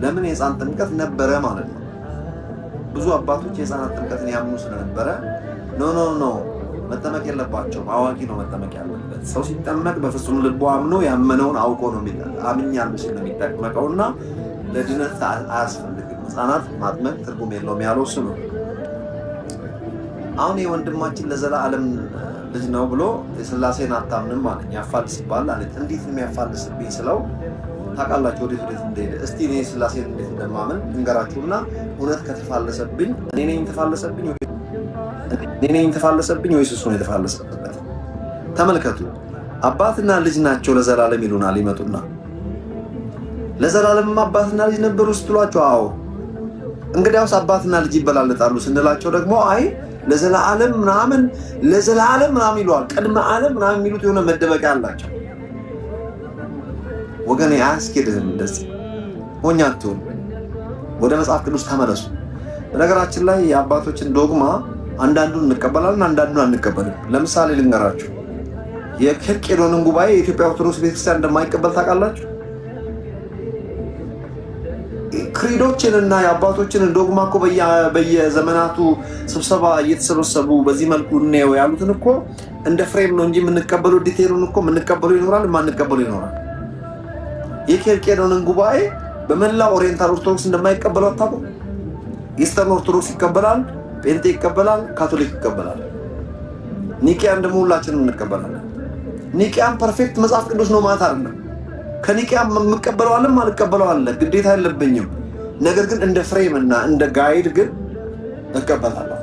ለምን የሕፃን ጥምቀት ነበረ ማለት ነው። ብዙ አባቶች የሕፃናት ጥምቀትን ያምኑ ስለነበረ ኖ መጠመቅ የለባቸውም፣ አዋቂ ነው መጠመቅ ያለበት። ሰው ሲጠመቅ በፍጹም ልቡ አምኖ ያመነውን አውቆ ነው አምኛለሁ ሲል ነው የሚጠመቀውና ለድነት አያስፈልግም። ሕፃናት ማጥመቅ ትርጉም የለውም ያለው እሱ ነው። አሁን የወንድማችን ለዘላለም ልጅ ነው ብሎ የሥላሴን አታምንም አለኝ። ያፋልስባል አለኝ። እንዴት ነው የሚያፋልስብኝ ስለው ታውቃላችሁ ወዴት እንደሄደ። እስቲ እኔ ሥላሴን እንዴት እንደማመን እንገራችሁና እውነት ከተፋለሰብኝ እኔ ነኝ የተፋለሰብኝ ወይስ እሱ ነው የተፋለሰበት? ተመልከቱ። አባትና ልጅ ናቸው ለዘላለም ይሉናል። ይመጡና ለዘላለምም አባትና ልጅ ነበሩ ስትሏቸው አዎ እንግዲያውስ አባትና ልጅ ይበላለጣሉ ስንላቸው ደግሞ አይ ለዘላለም ምናምን ይለዋል። ቅድመ ዓለም ምናምን የሚሉት የሆነ መደበቂያ አላቸው። ወገኔ አያስኬድህም። እንደዚህ ሆኛችሁን ወደ መጽሐፍ ቅዱስ ተመለሱ። በነገራችን ላይ የአባቶችን ዶግማ አንዳንዱን እንቀበላለን፣ አንዳንዱን አንቀበልም። ለምሳሌ ልንገራችሁ። የኬልቄዶንን ጉባኤ የኢትዮጵያ ኦርቶዶክስ ቤተክርስቲያን እንደማይቀበል ታውቃላችሁ። ክሪዶችንና የአባቶችን ዶግማ እኮ በየዘመናቱ ስብሰባ እየተሰበሰቡ በዚህ መልኩ እንየው ያሉትን እኮ እንደ ፍሬም ነው እንጂ የምንቀበለው ዲቴሉን እኮ የምንቀበለው ይኖራል፣ የማንቀበለው ይኖራል። የኬልቄዶንን ጉባኤ በመላ ኦሪየንታል ኦርቶዶክስ እንደማይቀበለው አታውቁም? ኢስተርን ኦርቶዶክስ ይቀበላል፣ ጴንጤ ይቀበላል፣ ካቶሊክ ይቀበላል። ኒቂያን ደግሞ ሁላችንም እንቀበላለን። ኒቂያን ፐርፌክት መጽሐፍ ቅዱስ ነው ማለት አይደለም። ከኒቂያን የምቀበለዋለን ማልቀበለዋለን ግዴታ የለብኝም። ነገር ግን እንደ ፍሬም እና እንደ ጋይድ ግን እቀበላለሁ።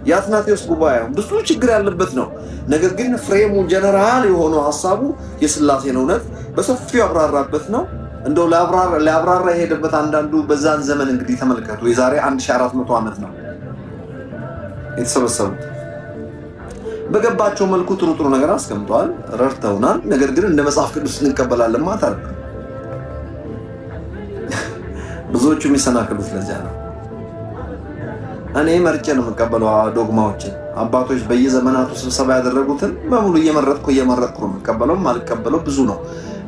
የአትናቴዎስ ጉባኤ ብዙ ችግር ያለበት ነው። ነገር ግን ፍሬሙ ጀነራል የሆነው ሐሳቡ የሥላሴን እውነት በሰፊው ያብራራበት ነው። እንደው ለአብራራ የሄደበት አንዳንዱ በዛን ዘመን እንግዲህ ተመልከቱ፣ የዛሬ 1400 ዓመት ነው የተሰበሰቡት። በገባቸው መልኩ ጥሩ ነገር አስቀምጠዋል፣ ረድተውናል። ነገር ግን እንደ መጽሐፍ ቅዱስ እንቀበላለን ማለት አይደለም። ብዙዎቹ የሚሰናክሉት ለዚያ ነው። እኔ መርጬ ነው የምቀበለው ዶግማዎችን። አባቶች በየዘመናቱ ስብሰባ ያደረጉትን በሙሉ እየመረጥኩ ነው የምቀበለው። ማልቀበለው ብዙ ነው።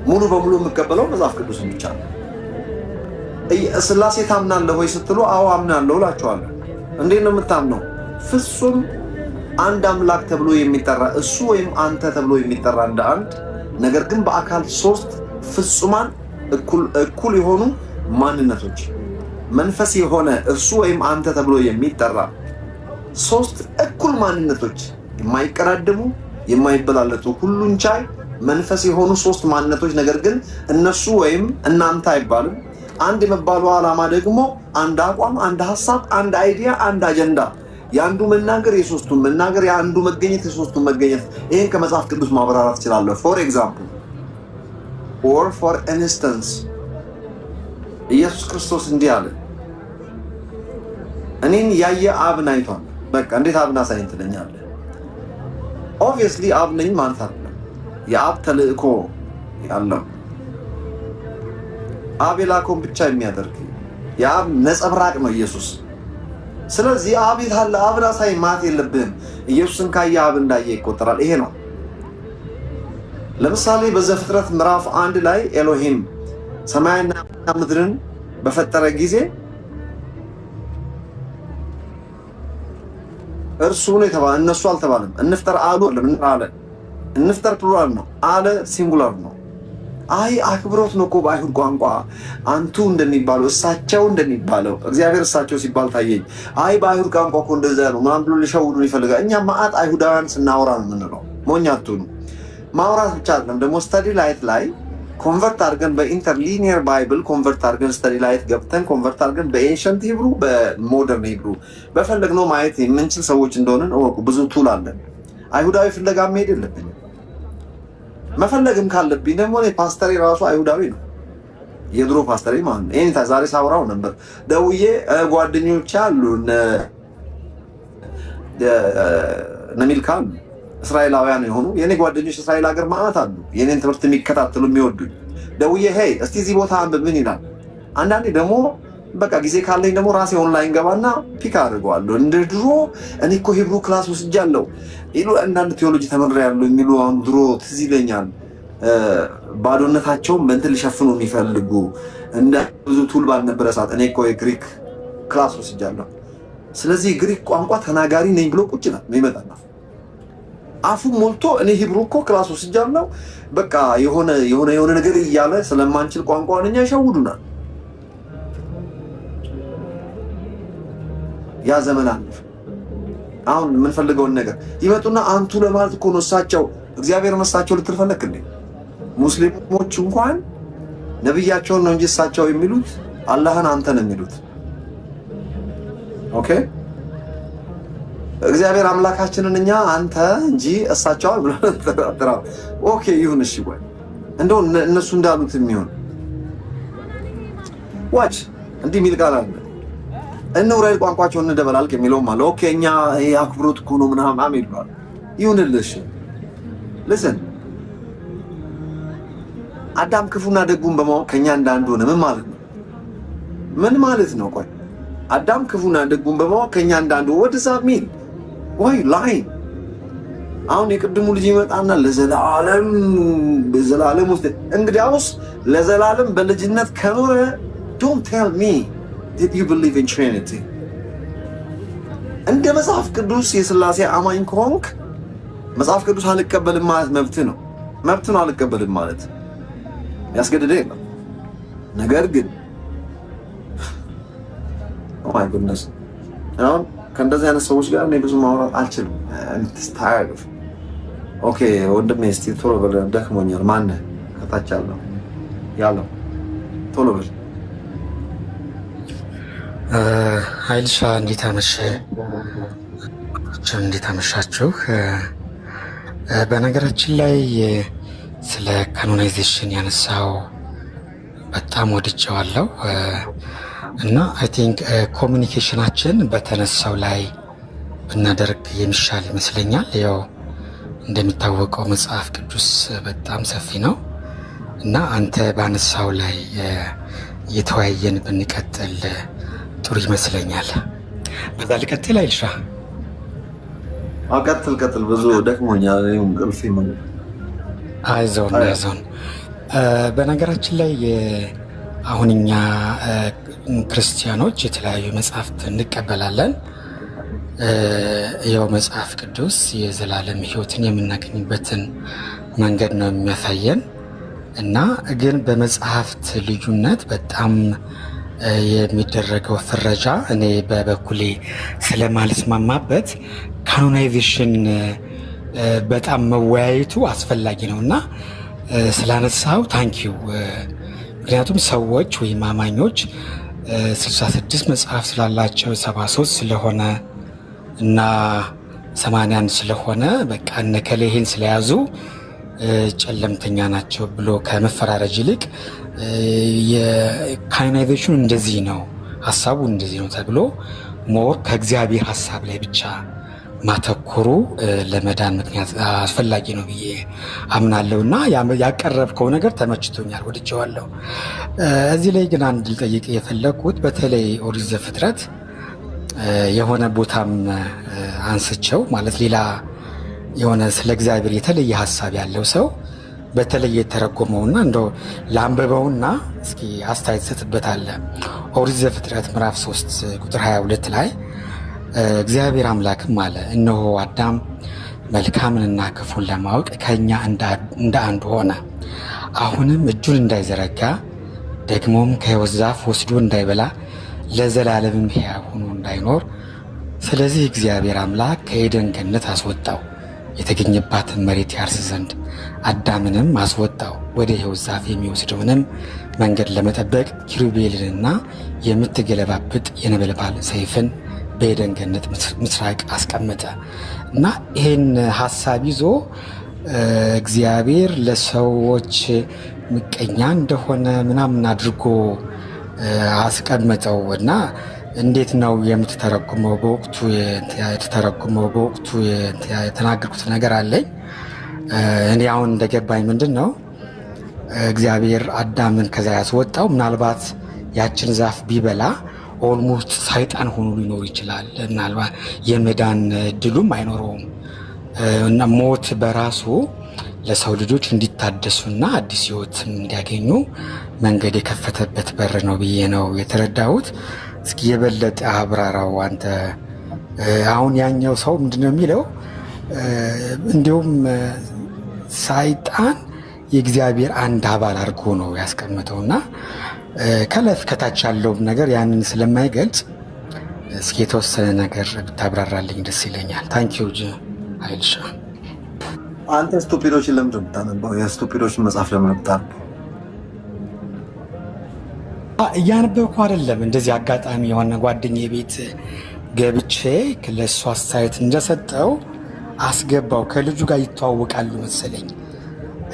ሙሉ በሙሉ የምቀበለው መጽሐፍ ቅዱስን ብቻ ነው። ሥላሴ ታምናለህ ወይ ስትሉ አዎ አምናለሁ እላችኋለሁ። እንዴት ነው የምታምነው? ፍጹም አንድ አምላክ ተብሎ የሚጠራ እሱ ወይም አንተ ተብሎ የሚጠራ እንደ አንድ፣ ነገር ግን በአካል ሶስት ፍጹማን እኩል የሆኑ ማንነቶች፣ መንፈስ የሆነ እሱ ወይም አንተ ተብሎ የሚጠራ ሶስት እኩል ማንነቶች፣ የማይቀዳደሙ የማይበላለጡ ሁሉን ቻይ መንፈስ የሆኑ ሶስት ማንነቶች፣ ነገር ግን እነሱ ወይም እናንተ አይባልም። አንድ የመባሉ ዓላማ ደግሞ አንድ አቋም፣ አንድ ሐሳብ፣ አንድ አይዲያ፣ አንድ አጀንዳ፣ የአንዱ መናገር የሶስቱ መናገር፣ የአንዱ መገኘት የሶስቱ መገኘት። ይህን ከመጽሐፍ ቅዱስ ማብራራት እችላለሁ። ፎር ኤግዛምፕል ኦር ፎር ኢንስታንስ ኢየሱስ ክርስቶስ እንዲህ አለ፣ እኔን ያየ አብን አይቷል። በቃ እንዴት አብን አሳየኝ ትለኛለህ? ኦብቪየስሊ አብ ነኝ ማለት አይደለም። የአብ ተልእኮ ያለው አብ የላከውን ብቻ የሚያደርግ የአብ ነጸብራቅ ነው ኢየሱስ። ስለዚህ አብ የታለ አብን አሳየኝ ማለት የለብህም። ኢየሱስን ካየ አብ እንዳየ ይቆጠራል። ይሄ ነው። ለምሳሌ በዘፍጥረት ምዕራፍ 1 ላይ ኤሎሂም ሰማይና ምድርን በፈጠረ ጊዜ እርሱ ነው የተባለ፣ እነሱ አልተባለም። እንፍጠር አሉ አለ። እንፍጠር ፕሉራል ነው፣ አለ ሲንጉላር ነው። አይ አክብሮት ነው እኮ በአይሁድ ቋንቋ አንቱ እንደሚባለው እሳቸው እንደሚባለው እግዚአብሔር እሳቸው ሲባል ታየኝ። አይ በአይሁድ ቋንቋ እኮ እንደዛ ነው ምናምን ብሎ ሊሸውዱን ይፈልጋል። እኛ ማአት አይሁዳውያን ስናወራ ነው የምንለው። ሞኛቱ ነው ማውራት ብቻ አይደለም። ደግሞ ስተዲ ላይት ላይ ኮንቨርት አድርገን በኢንተርሊኒየር ባይብል ኮንቨርት አድርገን ስተዲ ላይት ገብተን ኮንቨርት አድርገን በኤንሸንት ሂብሩ በሞደርን ሂብሩ በፈለግነው ማየት የምንችል ሰዎች እንደሆንን እወቁ። ብዙ ቱል አለን። አይሁዳዊ ፍለጋ መሄድ የለብኝም። መፈለግም ካለብኝ ደግሞ እኔ ፓስተሬ ራሱ አይሁዳዊ ነው፣ የድሮ ፓስተሬ ማለት ነው። ይሄን ዛሬ ሳውራው ነበር ደውዬ። ጓደኞቼ አሉ ነሚልካ አሉ እስራኤላውያን የሆኑ የኔ ጓደኞች እስራኤል ሀገር ማለት አሉ፣ የኔን ትምህርት የሚከታተሉ የሚወዱኝ። ደውዬ ሄይ እስቲ እዚህ ቦታ አንብብ ምን ይላል። አንዳንዴ ደግሞ በቃ ጊዜ ካለኝ ደግሞ ራሴ ኦንላይን ገባና ፒክ አድርገዋለሁ። እንደ ድሮ እኔ እኮ ሂብሩ ክላስ ወስጃለሁ ይሉ አንዳንድ ቴዎሎጂ ተመሪያለሁ የሚሉ አሁን ድሮ ትዝ ይለኛል። ባዶነታቸውን በእንትን ሊሸፍኑ የሚፈልጉ እንደ ብዙ ቱል ባልነበረ ሰዓት እኔ እኮ የግሪክ ክላስ ወስጃለሁ። ስለዚህ ግሪክ ቋንቋ ተናጋሪ ነኝ ብሎ ቁጭ ነው ይመጣና አፉ ሞልቶ እኔ ሂብሩ እኮ ክላስ ወስጃለሁ በቃ የሆነ ነገር እያለ ስለማንችል ቋንቋውን እኛ ያሸውዱናል። ያ ዘመን አለፈ። አሁን የምንፈልገውን ነገር ይመጡና አንቱ ለማለት እኮ ነው እሳቸው እግዚአብሔር መስጣቸው ልትፈልግ እንዴ? ሙስሊሞች እንኳን ነብያቸውን ነው እንጂ እሳቸው የሚሉት አላህን አንተ ነው የሚሉት። ኦኬ እግዚአብሔር አምላካችንን እኛ አንተ እንጂ እሳቸው ብሎ ኦኬ ይሁን እሺ ወይ እንደው እነሱ እንዳሉት የሚሆን ዋች እንዲህ የሚል ቃል አለ እንውረድ ቋንቋቸውን እንደበላልቅ የሚለው ማለት ኦኬ እኛ አክብሮት እኮ ነው ምናምን አሜልባል ይሁንልሽ። listen አዳም ክፉና ደጉን በማወቅ ከኛ እንዳንዱ ሆነ ምን ማለት ነው? ቆይ አዳም ክፉና ደጉን በማወቅ ከኛ እንዳንዱ what does that mean? why lie? አሁን የቅድሙ ልጅ ይመጣና ለዘላለም ውስጥ እንግዲያውስ ለዘላለም በልጅነት ከኖረ don't tell me did you believe in Trinity? እንደ መጽሐፍ ቅዱስ የሥላሴ አማኝ ከሆንክ መጽሐፍ ቅዱስ አልቀበልም ማለት መብት ነው አልቀበልም ማለት ያስገድደኝ ነው። ነገር ግን oh my goodness አሁን ከእንደዚህ አይነት ሰዎች ጋር እኔ ብዙ ማውራት አልችልም። tired of ኦኬ ወንድሜ እስቲ ቶሎ በል ደክሞኛል። ማነህ ከታች ያለው ቶሎ በል ኃይልሻ እንዴት አመሻችሁ? በነገራችን ላይ ስለ ካኖናይዜሽን ያነሳው በጣም ወድጀዋለሁ እና አይ ቲንክ ኮሚኒኬሽናችን በተነሳው ላይ ብናደርግ የሚሻል ይመስለኛል። ያው እንደሚታወቀው መጽሐፍ ቅዱስ በጣም ሰፊ ነው እና አንተ ባነሳው ላይ እየተወያየን ብንቀጥል ጥሩ ይመስለኛል። በዛ ልቀጥል አይልሻ? ቀጥል። ብዙ ደክሞኛል። እንቅልፍ ነው። አይዞን። በነገራችን ላይ አሁን እኛ ክርስቲያኖች የተለያዩ መጽሐፍት እንቀበላለን። ያው መጽሐፍ ቅዱስ የዘላለም ሕይወትን የምናገኝበትን መንገድ ነው የሚያሳየን እና ግን በመጽሐፍት ልዩነት በጣም የሚደረገው ፍረጃ እኔ በበኩሌ ስለማልስማማበት ካኖናይዜሽን በጣም መወያየቱ አስፈላጊ ነው እና ስላነሳው ታንኪዩ። ምክንያቱም ሰዎች ወይም አማኞች 66 መጽሐፍ ስላላቸው 73 ስለሆነ እና 81 ስለሆነ በቃ እነከሌ ይሄን ስለያዙ ጨለምተኛ ናቸው ብሎ ከመፈራረጅ ይልቅ የካኖናይዜሽኑ እንደዚህ ነው፣ ሀሳቡ እንደዚህ ነው ተብሎ ሞር ከእግዚአብሔር ሀሳብ ላይ ብቻ ማተኮሩ ለመዳን ምክንያት አስፈላጊ ነው ብዬ አምናለሁ እና ያቀረብከው ነገር ተመችቶኛል፣ ወድጀዋለሁ። እዚህ ላይ ግን አንድ ልጠይቅ የፈለኩት በተለይ ኦሪት ዘፍጥረት የሆነ ቦታም አንስቸው ማለት ሌላ የሆነ ስለ እግዚአብሔር የተለየ ሀሳብ ያለው ሰው በተለየ የተረጎመውና እንደው ላንበበውና እስኪ አስተያየት ሰጥበታለህ። ኦሪት ዘፍጥረት ምዕራፍ 3 ቁጥር 22 ላይ እግዚአብሔር አምላክም አለ፣ እነሆ አዳም መልካምንና ክፉን ለማወቅ ከእኛ እንደ አንዱ ሆነ። አሁንም እጁን እንዳይዘረጋ ደግሞም ከሕይወት ዛፍ ወስዶ እንዳይበላ ለዘላለምም ሕያው ሆኖ እንዳይኖር፣ ስለዚህ እግዚአብሔር አምላክ ከኤደን ገነት አስወጣው፣ የተገኘባትን መሬት ያርስ ዘንድ አዳምንም አስወጣው። ወደ ሕይወት ዛፍ የሚወስደውንም መንገድ ለመጠበቅ ኪሩቤልንና የምትገለባብጥ የነበልባል ሰይፍን በኤደን ገነት ምስራቅ አስቀመጠ እና ይህን ሀሳብ ይዞ እግዚአብሔር ለሰዎች ምቀኛ እንደሆነ ምናምን አድርጎ አስቀመጠው እና እንዴት ነው የምትተረጉመው? በወቅቱ የተተረጉመው በወቅቱ የተናገርኩት ነገር አለኝ። እኔ አሁን እንደገባኝ ምንድን ነው እግዚአብሔር አዳምን ከዛ ያስወጣው ምናልባት ያችን ዛፍ ቢበላ ኦልሞስት ሰይጣን ሆኖ ሊኖር ይችላል። ምናልባት የመዳን እድሉም አይኖረውም እና ሞት በራሱ ለሰው ልጆች እንዲታደሱና አዲስ ሕይወትም እንዲያገኙ መንገድ የከፈተበት በር ነው ብዬ ነው የተረዳሁት። እስኪ የበለጠ አብራራው አንተ። አሁን ያኛው ሰው ምንድነው የሚለው? እንዲሁም ሰይጣን የእግዚአብሔር አንድ አባል አድርጎ ነው ያስቀምጠውና ከለፍ ከታች ያለውም ነገር ያንን ስለማይገልጽ እስኪ የተወሰነ ነገር ብታብራራልኝ ደስ ይለኛል። ታንኪዩ ኃይልሻ። አንተ ስቱፒዶችን ለምን የምታነባው? የስቱፒዶችን መጽሐፍ ለምን የምታነባው? እያነበብኩ አይደለም። እንደዚህ አጋጣሚ የሆነ ጓደኛዬ ቤት ገብቼ ለእሱ አስተያየት እንደሰጠው አስገባው። ከልጁ ጋር ይተዋወቃሉ መሰለኝ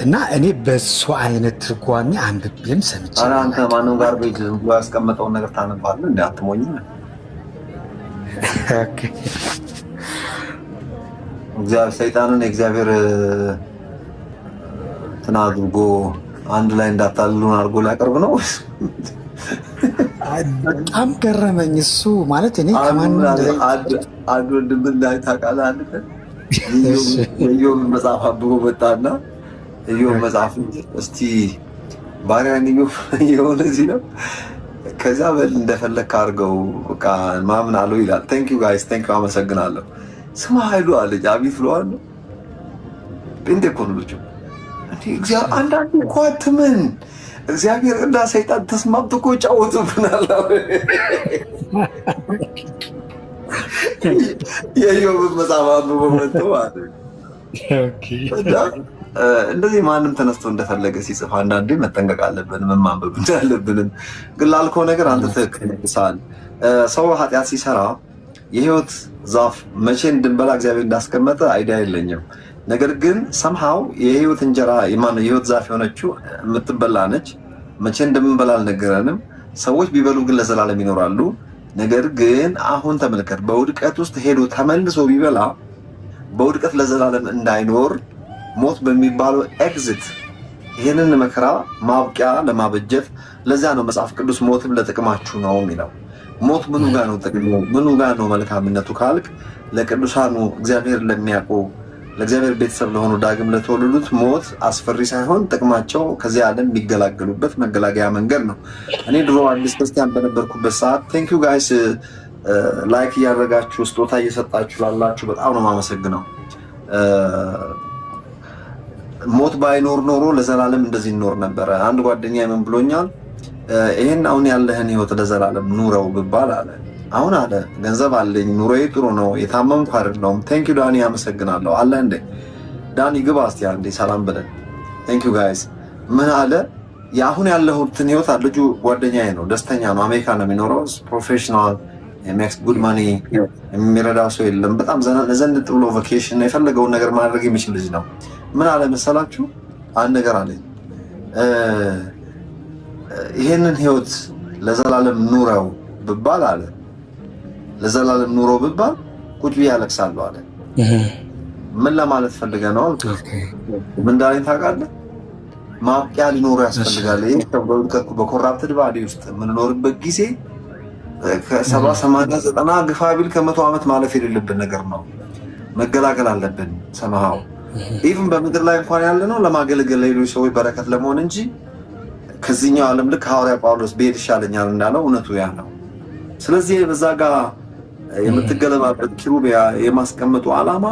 እና እኔ በሱ አይነት ትርጓሜ አንብቤም ሰምቼ። አንተ ማንም ጋር ቤት ብሎ ያስቀመጠውን ነገር ታነባለህ? እንደ አትሞኝ። ሰይጣንን የእግዚአብሔር እንትን አድርጎ አንድ ላይ እንዳታልሉን አድርጎ ሊያቀርብ ነው። በጣም ገረመኝ እሱ ማለት እኔ አንድ ወንድም ላይ ታውቃለህ፣ አንድ ቀን ኢዮብ መጽሐፍ አብቦ መጣና ኢዮብ መጽሐፍ እስቲ ባሪያን ኢዮብ እዚህ ነው ከዛ በል እንደፈለክ አድርገው በቃ ማምን አለው ይላል። ቴንኪው ጋይስ ቴንኪው አመሰግናለሁ። ስማ ኃይሉ አለች አቢት ብለዋል። እንደ ኮንሉቹ እግዚአብሔር አንዳንድ እኮ አትመን እግዚአብሔር እና ሰይጣን ተስማምቶ እኮ ጫወቱብናል። የኢዮብ መጽሐፍ አንብቦ መጥቶ ማለት እንደዚህ ማንም ተነስቶ እንደፈለገ ሲጽፍ አንዳንዴ መጠንቀቅ አለብን፣ ምን ማንበብ እንዳለብንም። ግን ላልከው ነገር አንተ ትክክል ነህ። ሰው ኃጢአት ሲሰራ የህይወት ዛፍ መቼ እንድንበላ እግዚአብሔር እንዳስቀመጠ አይዲያ የለኝም። ነገር ግን ሰምሃው የህይወት እንጀራ የህይወት ዛፍ የሆነችው የምትበላ ነች። መቼ እንደምንበላ አልነገረንም። ሰዎች ቢበሉ ግን ለዘላለም ይኖራሉ። ነገር ግን አሁን ተመልከት፣ በውድቀት ውስጥ ሄዶ ተመልሶ ቢበላ በውድቀት ለዘላለም እንዳይኖር ሞት በሚባለው ኤግዚት ይህንን መከራ ማብቂያ ለማበጀት ለዚያ ነው መጽሐፍ ቅዱስ ሞትም ለጥቅማችሁ ነው የሚለው። ሞት ምኑ ጋር ነው ጥቅሙ? ምኑ ጋር ነው መልካምነቱ ካልክ ለቅዱሳኑ እግዚአብሔር ለሚያውቁ ለእግዚአብሔር ቤተሰብ ለሆኑ ዳግም ለተወለዱት ሞት አስፈሪ ሳይሆን ጥቅማቸው ከዚህ ዓለም የሚገላገሉበት መገላገያ መንገድ ነው። እኔ ድሮ አዲስ ክርስቲያን በነበርኩበት ሰዓት ቴንኪዩ ጋይስ ላይክ እያደረጋችሁ ስጦታ እየሰጣችሁ ላላችሁ በጣም ነው የማመሰግነው። ሞት ባይኖር ኖሮ ለዘላለም እንደዚህ ይኖር ነበረ። አንድ ጓደኛ ምን ብሎኛል? ይሄን አሁን ያለህን ህይወት ለዘላለም ኑረው ብባል አለ። አሁን አለ ገንዘብ አለኝ፣ ኑሮዬ ጥሩ ነው፣ የታመምኩ አይደለሁም። ቴንክ ዩ ዳኒ አመሰግናለሁ። አለ እንዴ ዳኒ ግባ እስቲ አንዴ ሰላም ብለን። ቴንክ ዩ ጋይስ። ምን አለ የአሁን ያለሁትን ህይወት ልጁ ጓደኛዬ ነው፣ ደስተኛ ነው፣ አሜሪካ ነው የሚኖረው፣ ፕሮፌሽናል ሜክስ ጉድ ማኒ፣ የሚረዳው ሰው የለም። በጣም ዘንጥ ብሎ ቫኬሽን የፈለገውን ነገር ማድረግ የሚችል ልጅ ነው። ምን አለ መሰላችሁ? አንድ ነገር አለኝ፣ ይሄንን ህይወት ለዘላለም ኑረው ብባል አለ ለዘላለም ኑሮ ብባል ቁጭ ብዬ አለቅሳለሁ አለ። ምን ለማለት ፈልገህ ነው አልኩት። ምን እንዳለኝ ታውቃለህ? ማብቂያ ሊኖሩ ያስፈልጋል። ይሄ በኮራፕትድ ባዲ ውስጥ የምንኖርበት ጊዜ ከ70 80 90 ግፋ ቢል ከ100 ዓመት ማለፍ የሌለብን ነገር ነው። መገላገል አለብን ሰማሃው። ኢቭን በምድር ላይ እንኳን ያለ ነው ለማገልገል ሌሎች ሰዎች በረከት ለመሆን እንጂ ከዚህኛው ዓለም ልክ ሐዋርያ ጳውሎስ ብሄድ ይሻለኛል እንዳለው እውነቱ ያ ነው። ስለዚህ በዛ ጋር የምትገለባበት ኪሩቢያ የማስቀመጡ ዓላማ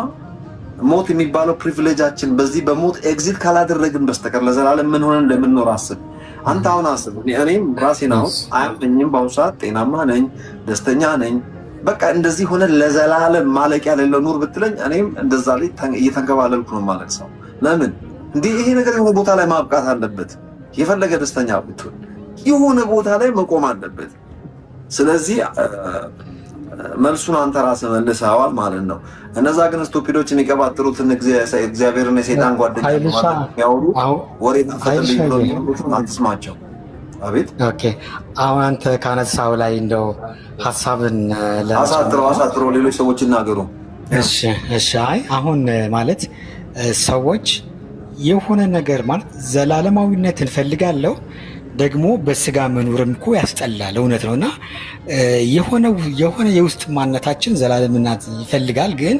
ሞት የሚባለው ፕሪቪሌጃችን በዚህ በሞት ኤግዚት ካላደረግን በስተቀር ለዘላለም ምን ሆነን እንደምንኖር አስብ። አንተ አሁን አስብ። እኔም ራሴን አሁን አያመኝም፣ በአሁኑ ሰዓት ጤናማ ነኝ፣ ደስተኛ ነኝ። በቃ እንደዚህ ሆነ ለዘላለም ማለቂያ የሌለው ኑር ብትለኝ እኔም እንደዛ ላይ እየተንከባለልኩ ነው ማለት ሰው። ለምን እንዲህ ይሄ ነገር የሆነ ቦታ ላይ ማብቃት አለበት። የፈለገ ደስተኛ ብትሆን የሆነ ቦታ ላይ መቆም አለበት። ስለዚህ መልሱን አንተ ራስህ መልሰዋል ማለት ነው። እነዛ ግን ስቱፒዶችን የቀባጥሩትን እግዚአብሔርን የሰይጣን ጓደኛ ያወሩ ወሬ ተፈጥልኝ ብሎ አትስማቸው። አቤት ኦኬ። አሁን አንተ ካነሳው ላይ እንደው ሀሳብን አሳጥረው ሌሎች ሰዎች ይናገሩ። እሺ አይ አሁን ማለት ሰዎች የሆነ ነገር ማለት ዘላለማዊነት እንፈልጋለሁ ደግሞ በስጋ መኖርም እኮ ያስጠላል፣ እውነት ነው። እና የሆነ የውስጥ ማንነታችን ዘላለምናት ይፈልጋል፣ ግን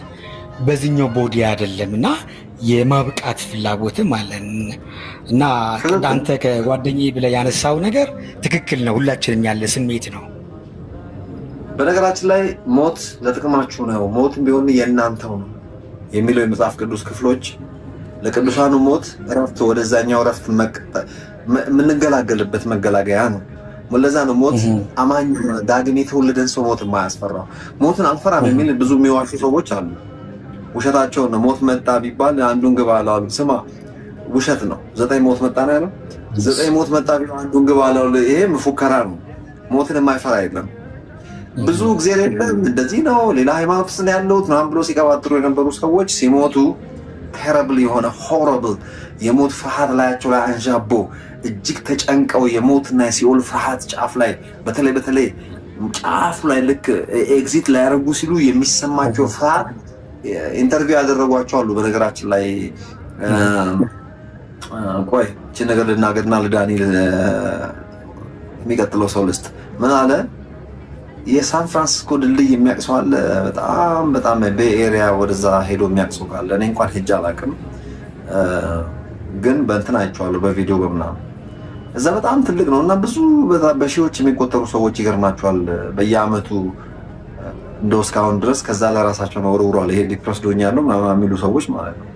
በዚህኛው ቦዲ አይደለም። እና የማብቃት ፍላጎትም አለን እና አንተ ከጓደኛዬ ብለህ ያነሳው ነገር ትክክል ነው። ሁላችንም ያለ ስሜት ነው። በነገራችን ላይ ሞት ለጥቅማችሁ ነው፣ ሞትም ቢሆን የእናንተው ነው የሚለው የመጽሐፍ ቅዱስ ክፍሎች ለቅዱሳኑ ሞት እረፍት፣ ወደዛኛው እረፍት የምንገላገልበት መገላገያ ነው። ለዛ ነው ሞት አማኝ ዳግም የተወለደን ሰው ሞት የማያስፈራው። ሞትን አልፈራም የሚል ብዙ የሚዋሹ ሰዎች አሉ። ውሸታቸው ነው። ሞት መጣ ቢባል አንዱን ግባ አለው። ስማ ውሸት ነው። 9 ሞት መጣ ነው ያለው። 9 ሞት መጣ ቢባል አንዱን ግባ አለው። ይሄ ሙፉከራ ነው። ሞትን የማይፈራ የለም። ብዙ ጊዜ እንደዚህ ነው ሌላ ሃይማኖት ውስጥ ያለውት ምናምን ብሎ ሲቀባጥሩ የነበሩ ሰዎች ሲሞቱ ቴረብል የሆነ ሆረብል የሞት ፍርሃት ላያቸው ላይ አንዣቦ እጅግ ተጨንቀው የሞትና የሲኦል ፍርሃት ጫፍ ላይ በተለይ ጫፍ ላይ ልክ ኤግዚት ላይ ያደረጉ ሲሉ የሚሰማቸው ፍርሃት ኢንተርቪው ያደረጓቸው አሉ። በነገራችን ላይ ቆይ እቺ ነገር ልናገርና ለዳኒ የሚቀጥለው ሰው ልስጥ ምን አለ የሳን ፍራንሲስኮ ድልድይ የሚያቅሰው አለ። በጣም በኤሪያ ወደዛ ሄዶ የሚያቅሰው ካለ እኔ እንኳን ሄጄ አላውቅም፣ ግን በእንትን አይቼዋለሁ በቪዲዮ በምናምን። እዛ በጣም ትልቅ ነው እና ብዙ በሺዎች የሚቆጠሩ ሰዎች ይገርማቸዋል በየአመቱ እንደው እስካሁን ድረስ ከዛ ለራሳቸው ነው ወርውሯል። ይሄ ዲፕረስ ዶኛለሁ ምናምን የሚሉ ሰዎች ማለት ነው።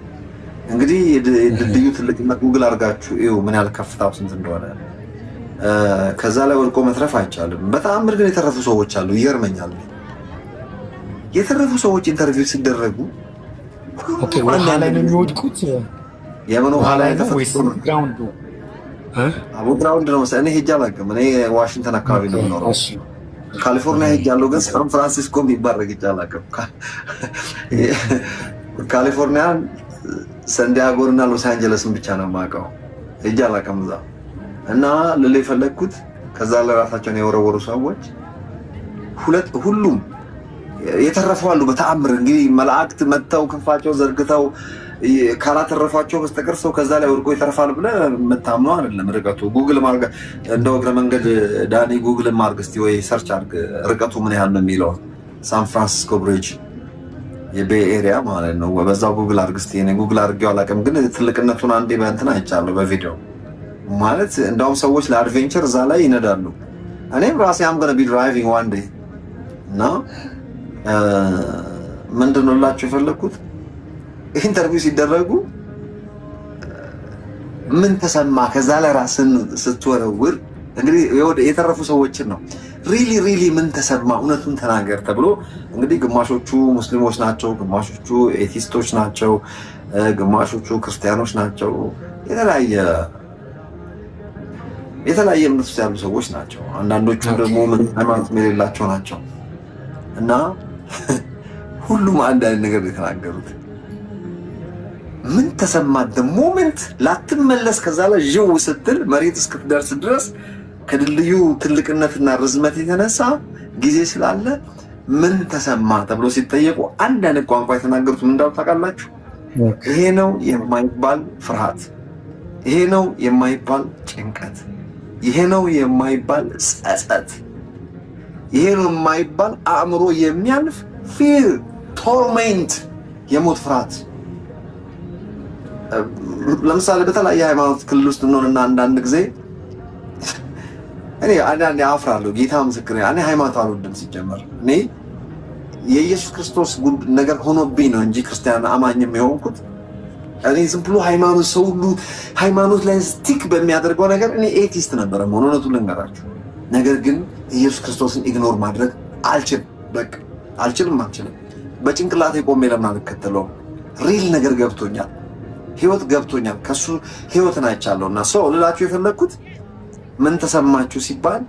እንግዲህ ድልድዩ ትልቅነት ጉግል አድርጋችሁ ይኸው ምን ያህል ከፍታው ስንት እንደሆነ ከዛ ላይ ወድቆ መትረፍ አይቻልም። በጣም ግን የተረፉ ሰዎች አሉ። ይገርመኛል። የተረፉ ሰዎች ኢንተርቪው ሲደረጉ ኦኬ ውሃ ላይ ነው የሚወድቁት። የምን ውሃ ላይ ነው ወይስ ግራውንድ? ግራውንድ ነው መሰለኝ። እኔ ሄጄ አላውቅም። እኔ ዋሽንግተን አካባቢ ነው የምኖረው። ካሊፎርኒያ ሄጃለሁ፣ ግን ሳን ፍራንሲስኮ የሚባል ሄጄ አላውቅም። ካሊፎርኒያ ሳንዲያጎን እና ሎስ አንጀለስን ብቻ ነው የማውቀው። ሄጄ አላውቅም እዛ እና ልል የፈለግኩት ከዛ ለራሳቸውን የወረወሩ ሰዎች ሁሉም የተረፈው አሉ በተአምር። እንግዲህ መላእክት መጥተው ክንፋቸው ዘርግተው ካላተረፏቸው በስተቀር ሰው ከዛ ላይ ወድቆ ይተርፋል ብለህ የምታምነው አይደለም። ርቀቱ ጉግል ማርገ እንደው እግረ መንገድ ዳኒ ጉግል ማርግ እስቲ ወይ ሰርች አድርግ ርቀቱ ምን ያህል ነው የሚለው ሳን ፍራንሲስኮ ብሪጅ የቤይ ኤሪያ ማለት ነው። በዛው ጉግል አድርግ እስቲ። እኔ ጉግል አድርጌው አላውቅም፣ ግን ትልቅነቱን አንዴ በእንትን አይቻለሁ በቪዲዮ ማለት እንደውም ሰዎች ለአድቬንቸር እዛ ላይ ይነዳሉ። እኔም ራሴ አም ገና ቢ ድራይቪንግ ዋን ዴይ እና ምንድን ነው ላችሁ የፈለግኩት ኢንተርቪው ሲደረጉ ምን ተሰማ ከዛ ላይ ራስን ስትወረውር እንግዲህ የተረፉ ሰዎችን ነው ሪሊ ምን ተሰማ እውነቱን ተናገር ተብሎ እንግዲህ ግማሾቹ ሙስሊሞች ናቸው፣ ግማሾቹ ኤቲስቶች ናቸው፣ ግማሾቹ ክርስቲያኖች ናቸው፣ የተለያየ እምነት ውስጥ ያሉ ሰዎች ናቸው። አንዳንዶቹ ደግሞ ምን ሃይማኖት የሌላቸው ናቸው እና ሁሉም አንድ አይነት ነገር የተናገሩት ምን ተሰማት ሞመንት ላትመለስ ከዛ ላይ ዥው ስትል መሬት እስክትደርስ ድረስ ከድልድዩ ትልቅነትና ርዝመት የተነሳ ጊዜ ስላለ ምን ተሰማ ተብሎ ሲጠየቁ አንድ አይነት ቋንቋ የተናገሩት ምን እንዳሉ ታውቃላችሁ? ይሄ ነው የማይባል ፍርሃት፣ ይሄ ነው የማይባል ጭንቀት፣ ይሄ ነው የማይባል ጸጸት፣ ይሄ ነው የማይባል አእምሮ የሚያልፍ ፊር ቶርሜንት፣ የሞት ፍርሃት። ለምሳሌ በተለያየ ሃይማኖት ክልል ውስጥ እንሆንና አንዳንድ ጊዜ እኔ አንዳንዴ አፍራለሁ። ጌታ ምስክር፣ እኔ ሃይማኖት አልወድም ሲጀመር። እኔ የኢየሱስ ክርስቶስ ነገር ሆኖብኝ ነው እንጂ ክርስቲያን አማኝም የሆንኩት እኔ ዝም ብሎ ሃይማኖት ሰው ሁሉ ሃይማኖት ላይ ስቲክ በሚያደርገው ነገር እኔ ኤቲስት ነበረ እውነቱን ልንገራችሁ። ነገር ግን ኢየሱስ ክርስቶስን ኢግኖር ማድረግ አልችልም። በቃ አልችልም። በጭንቅላቴ ቆሜ ለምን አልከተለውም? ሪል ነገር ገብቶኛል፣ ህይወት ገብቶኛል፣ ከሱ ህይወትን አይቻለሁና ሰው ልላችሁ የፈለግኩት ምን ተሰማችሁ ሲባል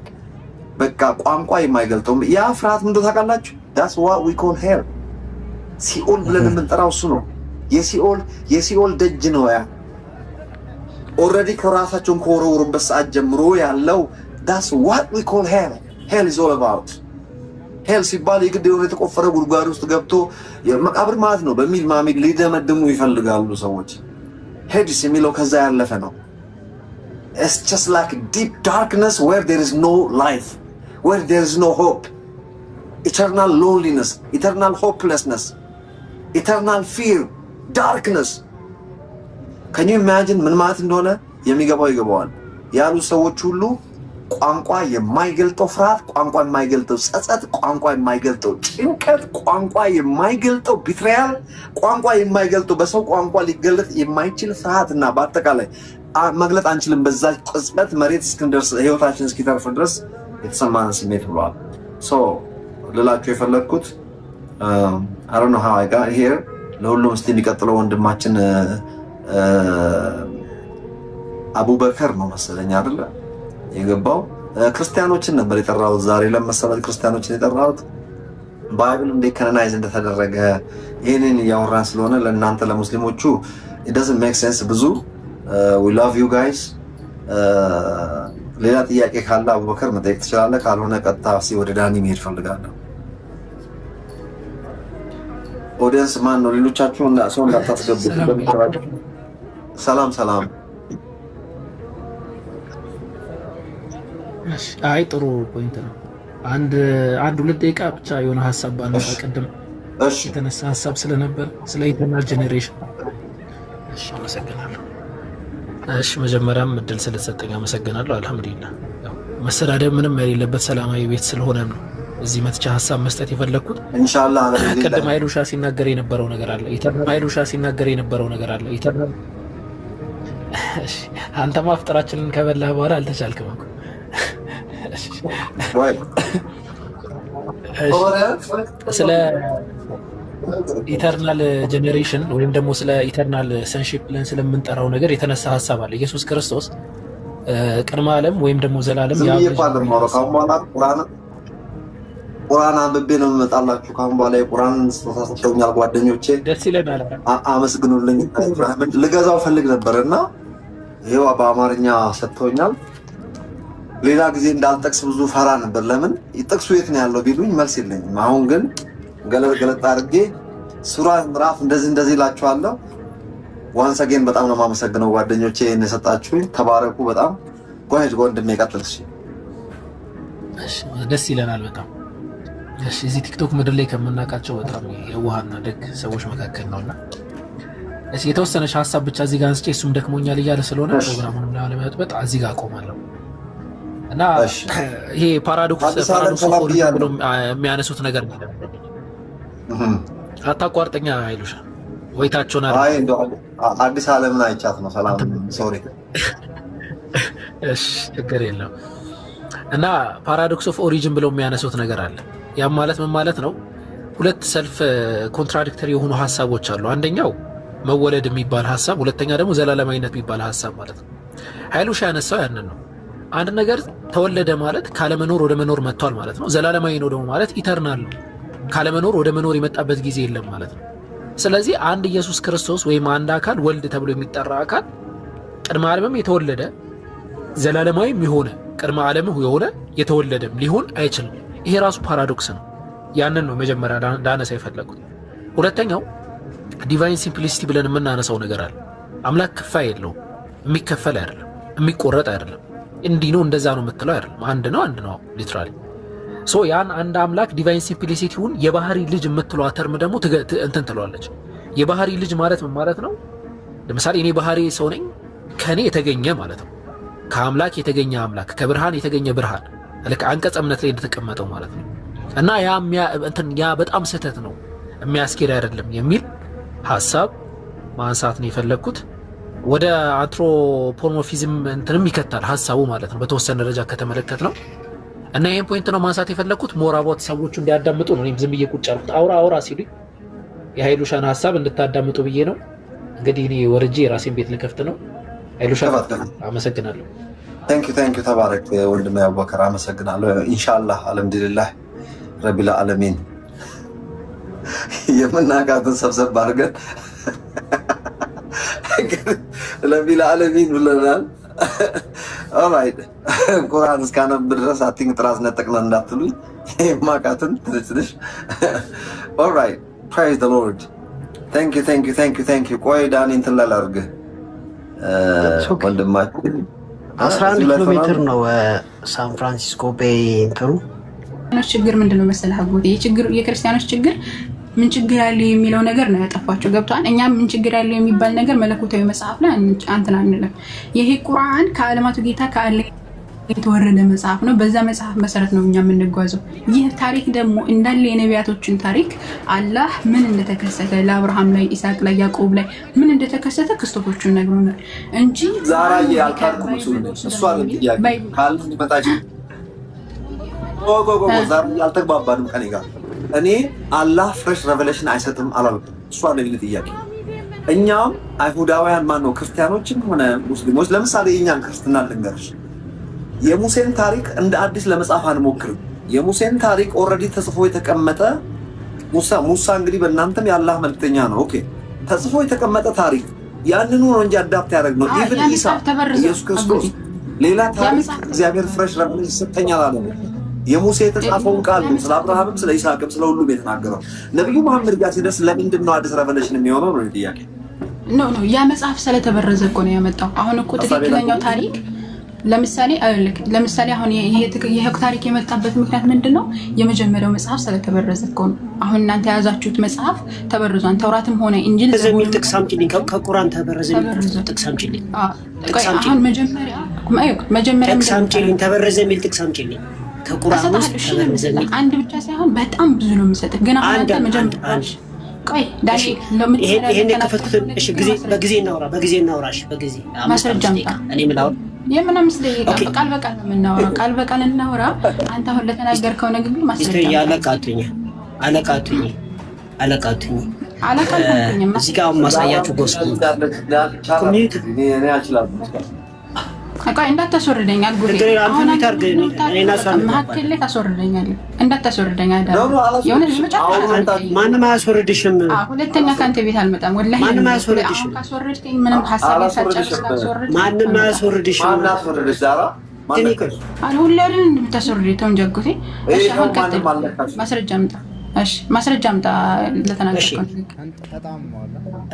በቃ ቋንቋ የማይገልጠው ያ ፍርሃት ምን እንደሆነ ታውቃላችሁ? that's what we call hell። ሲኦል ብለን የምንጠራው እሱ ነው። የሲኦል ደጅ ነው። ያ ኦልሬዲ ከራሳቸውን ከወረወሩበት ሰዓት ጀምሮ ያለው that's what we call hell። hell is all about hell ሲባል የግድ የሆነ የተቆፈረ ጉድጓድ ውስጥ ገብቶ መቃብር ማለት ነው በሚል ማሚድ ሊደመድሙ ይፈልጋሉ ሰዎች። ሄድስ የሚለው ከዛ ያለፈ ነው። it's just like deep darkness where there is no life, where there is no hope, eternal loneliness, eternal hopelessness, eternal fear, darkness ከኙ ኢማጂን ምን ማለት እንደሆነ የሚገባው ይገባዋል። ያሉ ሰዎች ሁሉ ቋንቋ የማይገልጠው ፍርሃት፣ ቋንቋ የማይገልጠው ጸጸት፣ ቋንቋ የማይገልጠው ጭንቀት፣ ቋንቋ የማይገልጠው ቢትሪያል፣ ቋንቋ የማይገልጠው በሰው ቋንቋ ሊገለጥ የማይችል ፍርሃትና በአጠቃላይ መግለጥ አንችልም። በዛ ቅጽበት መሬት እስክንደርስ ህይወታችን እስኪተርፍ ድረስ የተሰማን ስሜት ብሏል። ልላችሁ የፈለግኩት I don't know how I got here ለሁሉም እስቲ የሚቀጥለው ወንድማችን አቡበከር ነው መሰለኝ አይደለ የገባው። ክርስቲያኖችን ነበር የጠራሁት ዛሬ ለመሰለኝ ክርስቲያኖችን የጠራሁት ባይብል እንዴት ካናናይዝ እንደተደረገ ይሄንን ያወራን ስለሆነ ለእናንተ ለሙስሊሞቹ it doesn't make sense ብዙ we love you guys። ሌላ ጥያቄ ካለ አቡበከር መጠየቅ ትችላለህ፣ ካልሆነ ቀጥታ ወደ ዳኒ መሄድ ፈልጋለሁ። ኦዲየንስ ማን ነው? ሌሎቻችሁ እና ሰው እንዳታስገቡ። ሰላም ሰላም። አይ ጥሩ ፖይንት ነው። አንድ ሁለት ደቂቃ ብቻ የሆነ ሐሳብ ባነሳ ቀደም የተነሳ ሐሳብ ስለነበር ስለ ኢተርናል ጄኔሬሽን። እሺ አመሰግናለሁ። እሺ መጀመሪያም እድል ስለተሰጠኝ አመሰግናለሁ። አልሐምዱሊላህ። መሰዳደብ ምንም የሌለበት ሰላማዊ ቤት ስለሆነ ነው እዚህ መጥቻ ሐሳብ መስጠት የፈለኩት። ኢንሻአላህ ቀደም ኃይሉሻ ሲናገር የነበረው ነገር አለ። ኢተርናል እሺ አንተ ማፍጠራችንን ከበላህ በኋላ አልተቻልክም እኮ። ስለ ኢተርናል ጄኔሬሽን ወይም ደግሞ ስለ ኢተርናል ሰንሺፕ ብለን ስለምንጠራው ነገር የተነሳ ሐሳብ አለ። ኢየሱስ ክርስቶስ ቅድመ ዓለም ወይም ደግሞ ዘላለም ቁርአን አንብቤ ነው የምመጣላችሁ። ካሁን በኋላ የቁርአን ተሳስተውኛል ጓደኞቼ፣ ደስ ይለናል። አመስግኑልኝ። ልገዛው ፈልግ ነበርና ይሄው በአማርኛ ሰጥተውኛል። ሌላ ጊዜ እንዳልጠቅስ ብዙ ፈራ ነበር። ለምን ጥቅሱ የት ነው ያለው ቢሉኝ መልስ የለኝም። አሁን ግን ገለጥ አድርጌ ሱራ ምዕራፍ እንደዚህ እላችኋለሁ። ዋንስ አጌን በጣም ነው የማመሰግነው ጓደኞቼ የሰጣችሁኝ። ተባረኩ። በጣም ጎሄድ ወንድሜ ቀጥል። እሺ ደስ ይለናል በጣም። እሺ እዚህ ቲክቶክ ምድር ላይ ከምናውቃቸው በጣም የዋህና ደግ ሰዎች መካከል ነውና እሺ የተወሰነች ሐሳብ ብቻ እዚህ ጋር አንስቼ እሱም ደክሞኛል እያለ ስለሆነ ፕሮግራሙን ለመጥበጥ እዚህ ጋር አቆማለሁ። እና ይሄ ፓራዶክስ ብሎ የሚያነሱት ነገር ነው። አታቋርጠኛ ኃይሉሻ ወይታቸውን አዲስ ዓለምን አይቻት ነው። ሰላም ሶሪ። እሺ ችግር የለም። እና ፓራዶክስ ኦፍ ኦሪጂን ብለው የሚያነሱት ነገር አለ። ያም ማለት ምን ማለት ነው? ሁለት ሰልፍ ኮንትራዲክተሪ የሆኑ ሐሳቦች አሉ። አንደኛው መወለድ የሚባል ሐሳብ፣ ሁለተኛ ደግሞ ዘላለማዊነት የሚባል ሐሳብ ማለት ነው። ኃይሉሻ ያነሳው ያንን ነው። አንድ ነገር ተወለደ ማለት ካለመኖር ወደ መኖር መጥቷል ማለት ነው። ዘላለማዊ ነው ደግሞ ማለት ኢተርናል ነው። ካለመኖር ወደ መኖር የመጣበት ጊዜ የለም ማለት ነው። ስለዚህ አንድ ኢየሱስ ክርስቶስ ወይም አንድ አካል ወልድ ተብሎ የሚጠራ አካል ቅድመ ዓለምም የተወለደ ዘላለማዊም የሆነ ቅድመ ዓለም የሆነ የተወለደም ሊሆን አይችልም። ይሄ ራሱ ፓራዶክስ ነው። ያንን ነው መጀመሪያ ላነሳ የፈለኩት። ሁለተኛው ዲቫይን ሲምፕሊሲቲ ብለን የምናነሳው ነገር አለ። አምላክ ክፋይ የለውም። የሚከፈል አይደለም፣ የሚቆረጥ አይደለም። እንዲህ ነው እንደዛ ነው የምትለው አይደለም። አንድ ነው ሊትራሊ። ሶ ያን አንድ አምላክ ዲቫይን ሲምፕሊሲቲውን የባህሪ ልጅ የምትለው ተርም ደግሞ እንትን ትለዋለች። የባህሪ ልጅ ማለት ምን ማለት ነው? ለምሳሌ እኔ ባህሪ ሰው ነኝ፣ ከኔ የተገኘ ማለት ነው። ከአምላክ የተገኘ አምላክ፣ ከብርሃን የተገኘ ብርሃን፣ ልክ አንቀጸ እምነት ላይ እንደተቀመጠው ማለት ነው። እና ያ በጣም ስህተት ነው፣ የሚያስኬድ አይደለም የሚል ሐሳብ ማንሳት ነው የፈለግኩት። ወደ አንትሮፖሞርፊዝም እንትንም ይከታል ሐሳቡ ማለት ነው፣ በተወሰነ ደረጃ ከተመለከት ነው። እና ይሄን ፖይንት ነው ማንሳት የፈለግኩት። ሞራቦት ሰዎቹ እንዲያዳምጡ ነው። እኔም ዝም ብዬ ቁጭ አልኩት። አውራ ሲሉኝ የኃይሉሻን ሐሳብ እንድታዳምጡ ብዬ ነው። እንግዲህ እኔ ወርጄ የራሴን ቤት ልከፍት ነው። ኃይሉሻ አመሰግናለሁ። ታንክ ዩ ተባረክ ወንድሜ አቡበከር አመሰግናለሁ። ኢንሻአላህ አልሐምዱሊላህ ረቢል ዓለሚን የምናቃትን ሰብሰብ አድርገን ረቢል ዓለሚን ብለናል። ኦራይት ቁርአን እስካነብ ድረስ አቲንግ ጥራዝ ነጠቅና እንዳትሉኝ የማቃትን ትንሽ። ኦራይት ፕሬዝ ዘ ሎርድ። ታንክ ዩ ቆይ ዳኒ እንትን ላላርግ ወንድማችን 11 ኪሎ ሜትር ነው ሳን ፍራንሲስኮ ቤይ እንትሩ። ችግር ምንድነው መሰለህ አጎቴ፣ የክርስቲያኖች ችግር ምን ችግር አለ የሚለው ነገር ነው ያጠፋቸው። ገብቷል። እኛ ምን ችግር አለ የሚባል ነገር መለኮታዊ መጽሐፍ ላይ አንተና አንልም። ይሄ ቁርአን ከዓለማቱ ጌታ ከአለ የተወረደ መጽሐፍ ነው። በዛ መጽሐፍ መሰረት ነው እኛ የምንጓዘው። ይህ ታሪክ ደግሞ እንዳለ የነቢያቶችን ታሪክ አላህ ምን እንደተከሰተ ለአብርሃም ላይ፣ ኢሳቅ ላይ፣ ያዕቆብ ላይ ምን እንደተከሰተ ክስተቶቹን ነግሮናል እንጂ ዛራ ያልታርኩ እሷ ጥያቄ ካል መጣች ጎጎጎ ዛራ ያልተግባባንም ከኔ ጋር እኔ አላህ ፍሬሽ ሬቨሌሽን አይሰጥም አላልኩም። እሷ ነው ጥያቄ። እኛም አይሁዳውያን ማነው ክርስቲያኖችም ሆነ ሙስሊሞች ለምሳሌ የኛን ክርስትና ልንገርሽ፣ የሙሴን ታሪክ እንደ አዲስ ለመጻፍ አንሞክርም። የሙሴን ታሪክ ኦልሬዲ ተጽፎ የተቀመጠ ሙሳ እንግዲህ በእናንተም የአላህ መልክተኛ ነው። ኦኬ ተጽፎ የተቀመጠ ታሪክ ያንኑ ነው እንጂ አዳፕት ያደረግነው ኢቭን ኢሳ ኢየሱስ ክርስቶስ ሌላ ታሪክ እግዚአብሔር ፍሬሽ ሬቨሌሽን ሰጠኛል አለ። የሙሴ የተጻፈውን ቃል ነው ስለ አብርሃምም ስለ ይስሐቅም ስለ ሁሉም የተናገረው። ነብዩ መሐመድ ጋር ሲደርስ ለምንድን ነው አዲስ ሬቨሌሽን የሚሆነው ነው ጥያቄ። ኖ ያ መጽሐፍ ስለተበረዘ እኮ ነው ያመጣው። አሁን እኮ ትክክለኛው ታሪክ ለምሳሌ አሁን ይሄ ታሪክ የመጣበት ምክንያት ምንድነው? የመጀመሪያው መጽሐፍ ስለተበረዘ እኮ ነው። አሁን እናንተ የያዛችሁት መጽሐፍ ተበርዟን። ተውራትም ሆነ እንጂል ዘሚል ጥቅሳምጪልኝ ከቁርአን ተበረዘ ጥቅሳምጪልኝ። አሁን መጀመሪያ ጥቅሳምጪልኝ ተበረዘ የሚል ጥቅሳምጪልኝ ከቁርአን ውስጥ ተበረዘ የሚል አንድ ብቻ ሳይሆን በጣም ብዙ ነው የምሰጥህ። ግን አሁን አንተ መጀመሪያ ቆይ ዳሽ ይሄን የከፈትኩትን እሺ፣ በጊዜ እናውራሽ በጊዜ ማስረጃ እኔ ምላው የምንም ስለይጋ ቃል በቃል ነው የምናወራው። ቃል በቃል እናወራ። አንተ አሁን ለተናገርከው ንግግር ማስረጃ አለቃቱኝ እዚህ ጋር ማሳያችሁ ጎስኩ ኮሚኒቲ እኔ አልችልም። አቃይ እንዳታስወርደኝ አልጉሪ አሁን መሀከል ላይ ታስወርደኛለህ። እንዳታስወርደኝ አይደለም የሆነ መጨረሻ ማንም አያስወርድሽም። ሁለተኛ ካንተ ቤት አልመጣም። ወላሂ ማንም አያስወርድሽም። ካስወርድከኝ ምንም ሐሳብ ያሳጨርስ ካስወርድ ማንም አያስወርድሽም። ማንም አያስወርድሽ ዛራ ሁሌ አይደል እንደምታስወርደኝ ተንጀጉቴ። እሺ አሁን ቀጥል። ማስረጃ አምጣ። እሺ ማስረጃ አምጣ ለተናገርከው።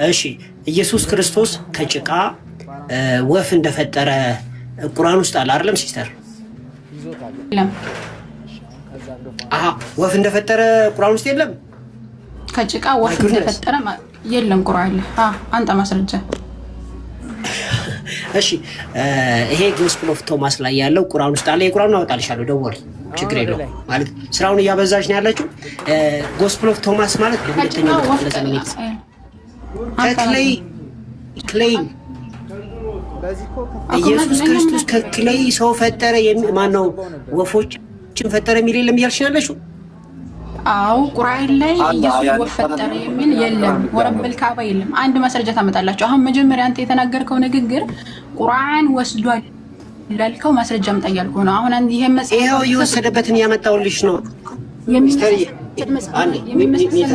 እሺ ኢየሱስ ክርስቶስ ከጭቃ ወፍ እንደፈጠረ ቁርአን ውስጥ አለ አይደለም ሲስተር? የለም። ወፍ እንደፈጠረ ቁርአን ውስጥ የለም። ከጭቃ ወፍ እንደፈጠረ የለም ቁርአን ላይ። አንተ ማስረጃ። እሺ ይሄ ጎስፕል ኦፍ ቶማስ ላይ ያለው ቁርአን ውስጥ አለ። የቁርአኑን አወጣልሻለሁ ደወል ችግር የለውም። ማለት ስራውን እያበዛሽ ነው ያለችው። ጎስፕል ኦፍ ቶማስ ማለት በሁለተኛው ክፍለ ዘመን ክሌይ ኢየሱስ ክርስቶስ ከክሌይ ሰው ፈጠረ። ማነው ወፎችን ፈጠረ የሚል የለም እያልሽ ያለሽው? አዎ ቁርአን ላይ ኢየሱስ ወፍ ፈጠረ የሚል የለም። ወረበል ካባ የለም። አንድ ማስረጃ ታመጣላችሁ። አሁን መጀመሪያ አንተ የተናገርከው ንግግር ቁርአን ወስዷል ላልከው ማስረጃ አምጣ እያልኩህ ነው። አሁን ይሄ መጽሐፍ ይሄው እየወሰደበትን ያመጣውልሽ ነው። የሚመሳሰል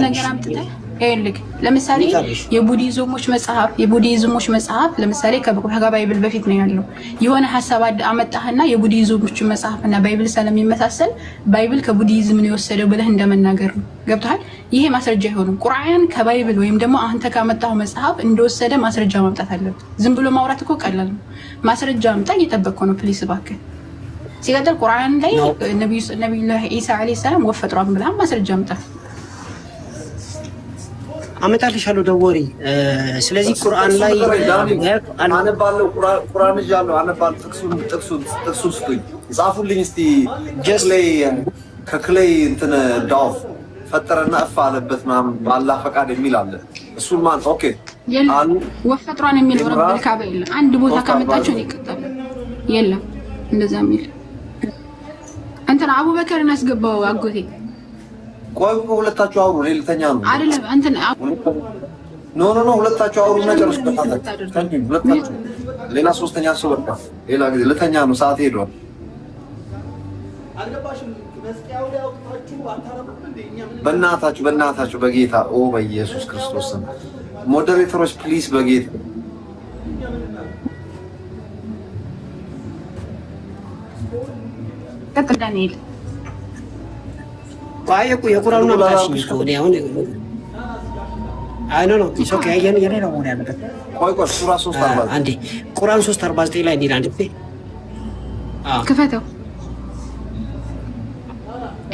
ነገር አምጥተህ ይልክ ለምሳሌ የቡዲዝሞች መጽሐፍ ለምሳሌ ከባይብል በፊት ነው ያለው። የሆነ ሐሳብ አመጣህና የቡዲዝሞች መጽሐፍና ባይብል ስለሚመሳሰል ባይብል ከቡዲዝም ነው የወሰደው ብለህ እንደመናገር ነው። ገብቶሃል? ይሄ ማስረጃ አይሆንም። ቁርአን ከባይብል ወይም ደግሞ አንተ ካመጣው መጽሐፍ እንደወሰደ ማስረጃ ማምጣት አለበት። ዝም ብሎ ማውራት እኮ ቀላል ነው። ማስረጃ አምጣ እየጠበቅኩ ነው። ፕሊስ እባክህ። ሲቀጥል ቁርአን ላይ ነብዩላህ ኢሳ አለይሂ ሰላም ወፍ ፈጥሯል ብለህ ማስረጃ አምጣ። አመጣልሻለሁ ደወሪ። ስለዚህ ቁርአን ላይ አነባለሁ። ቁርአን ይዣለሁ። አነባለሁ። ጥቅሱን ስጡኝ፣ ጻፉልኝ እስቲ። ከክሌይ እንትን ዳው ፈጠረና እፍ አለበት ምናምን በአላህ ፈቃድ የሚል አለ። እሱን ማን ኦኬ ወፍ ፈጥሯን የሚል ረብል ካባ የለም። አንድ ቦታ ካመጣችሁ ይቀጣል። የለም እንደዛ የሚል እንትን አቡበከርን አስገባው አጎቴ። ቆይ ሁለታችሁ አውሩ። ልተኛ ነው አይደለም እንትን ኖ ሁለታችሁ አውሩ እና ጨርሱ። ሁለታችሁ ሌላ ሶስተኛ ሰው በቃ ሌላ ጊዜ ልተኛ ነው። ሰዓት ሄዷል። በእናታችሁ በጌታ በኢየሱስ ክርስቶስ ስም ሞዴሬተሮች ፕሊዝ በጌታ ዳንኤል የቁርአኑን አምጣልኝ እኮ እኔ አሁን አይ ኖ ኢትስ ኦኬ። የኔ ነው መሆን ያለበት። ቆይ ሱራ 349 አንዴ ቁርአን 349 ላይ እንዲህ አንዴ ክፈተው።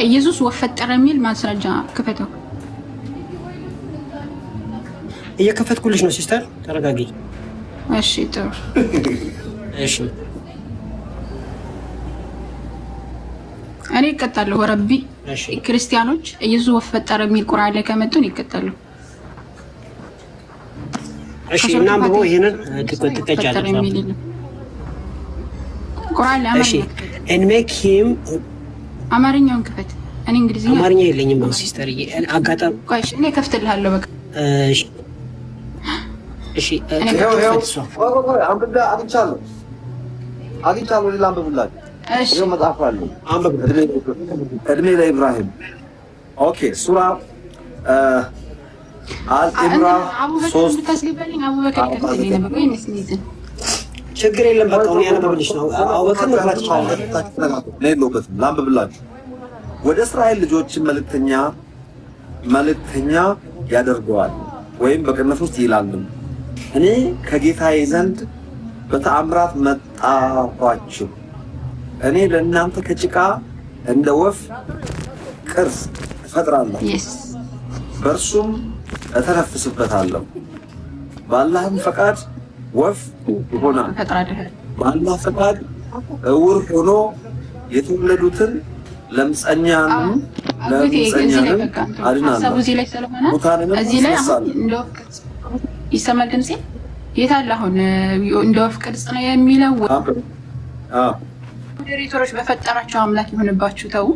ኢየሱስ ወፍ ፈጠረ የሚል ማስረጃ ክፈተው። እየከፈትኩልሽ ነው ሲስተር፣ ተረጋጊ። እሺ ጥሩ። እሺ እኔ እቀጣለሁ። ረቢ ክርስቲያኖች ኢየሱስ ወፍ ፈጠረ የሚል ቁርአን ላይ ከመጡን ይቀጣሉ። እሺ እና አንብቦ ይሄንን ትቀጫለሽ። ቁርአን ላይ እሺ and make him አማርኛውን ክፈት። እኔ እንግሊዝኛ አማርኛ የለኝም ሲስተር፣ አጋጣሚ ቆይ እኔ ከፍትልሃለሁ። በቃ እሺ እሺ አግኝቻለሁ። ሌላ አንብብላችሁ። እሺ መጽሐፍ አለ አንብብ። እድሜ ለኢብራሂም። ኦኬ ሱራ አልኢምራ 3 ታስገባልኝ። አቡበከር ከፍትልኝ ነበር ወይ መስኒዝን ችግር የለም። በቃ ነው ያነበብልሽ ነው። አቡበከር መፍራት ይችላል። ለሎበት ላንብብላችሁ። ወደ እስራኤል ልጆች መልእክተኛ ያደርገዋል ወይም በቅንፍ ውስጥ ይላልም እኔ ከጌታዬ ዘንድ በተአምራት መጣኋችሁ። እኔ ለእናንተ ከጭቃ እንደ ወፍ ቅርጽ እፈጥራለሁ፣ በእርሱም እተነፍስበታለሁ። በአላህም ፈቃድ ወፍ ይሆናል። በአላህ ፈቃድ እውር ሆኖ የተወለዱትን ለምጸኛንም አድናለሁ። ሙታንንም አስነሳለሁ። ይሰማል ድምጼ? የት አለ አሁን? እንደ ወፍ ቅርጽ ነው የሚለው። ሞዴሬተሮች በፈጠራቸው አምላክ ይሆንባችሁ። ተው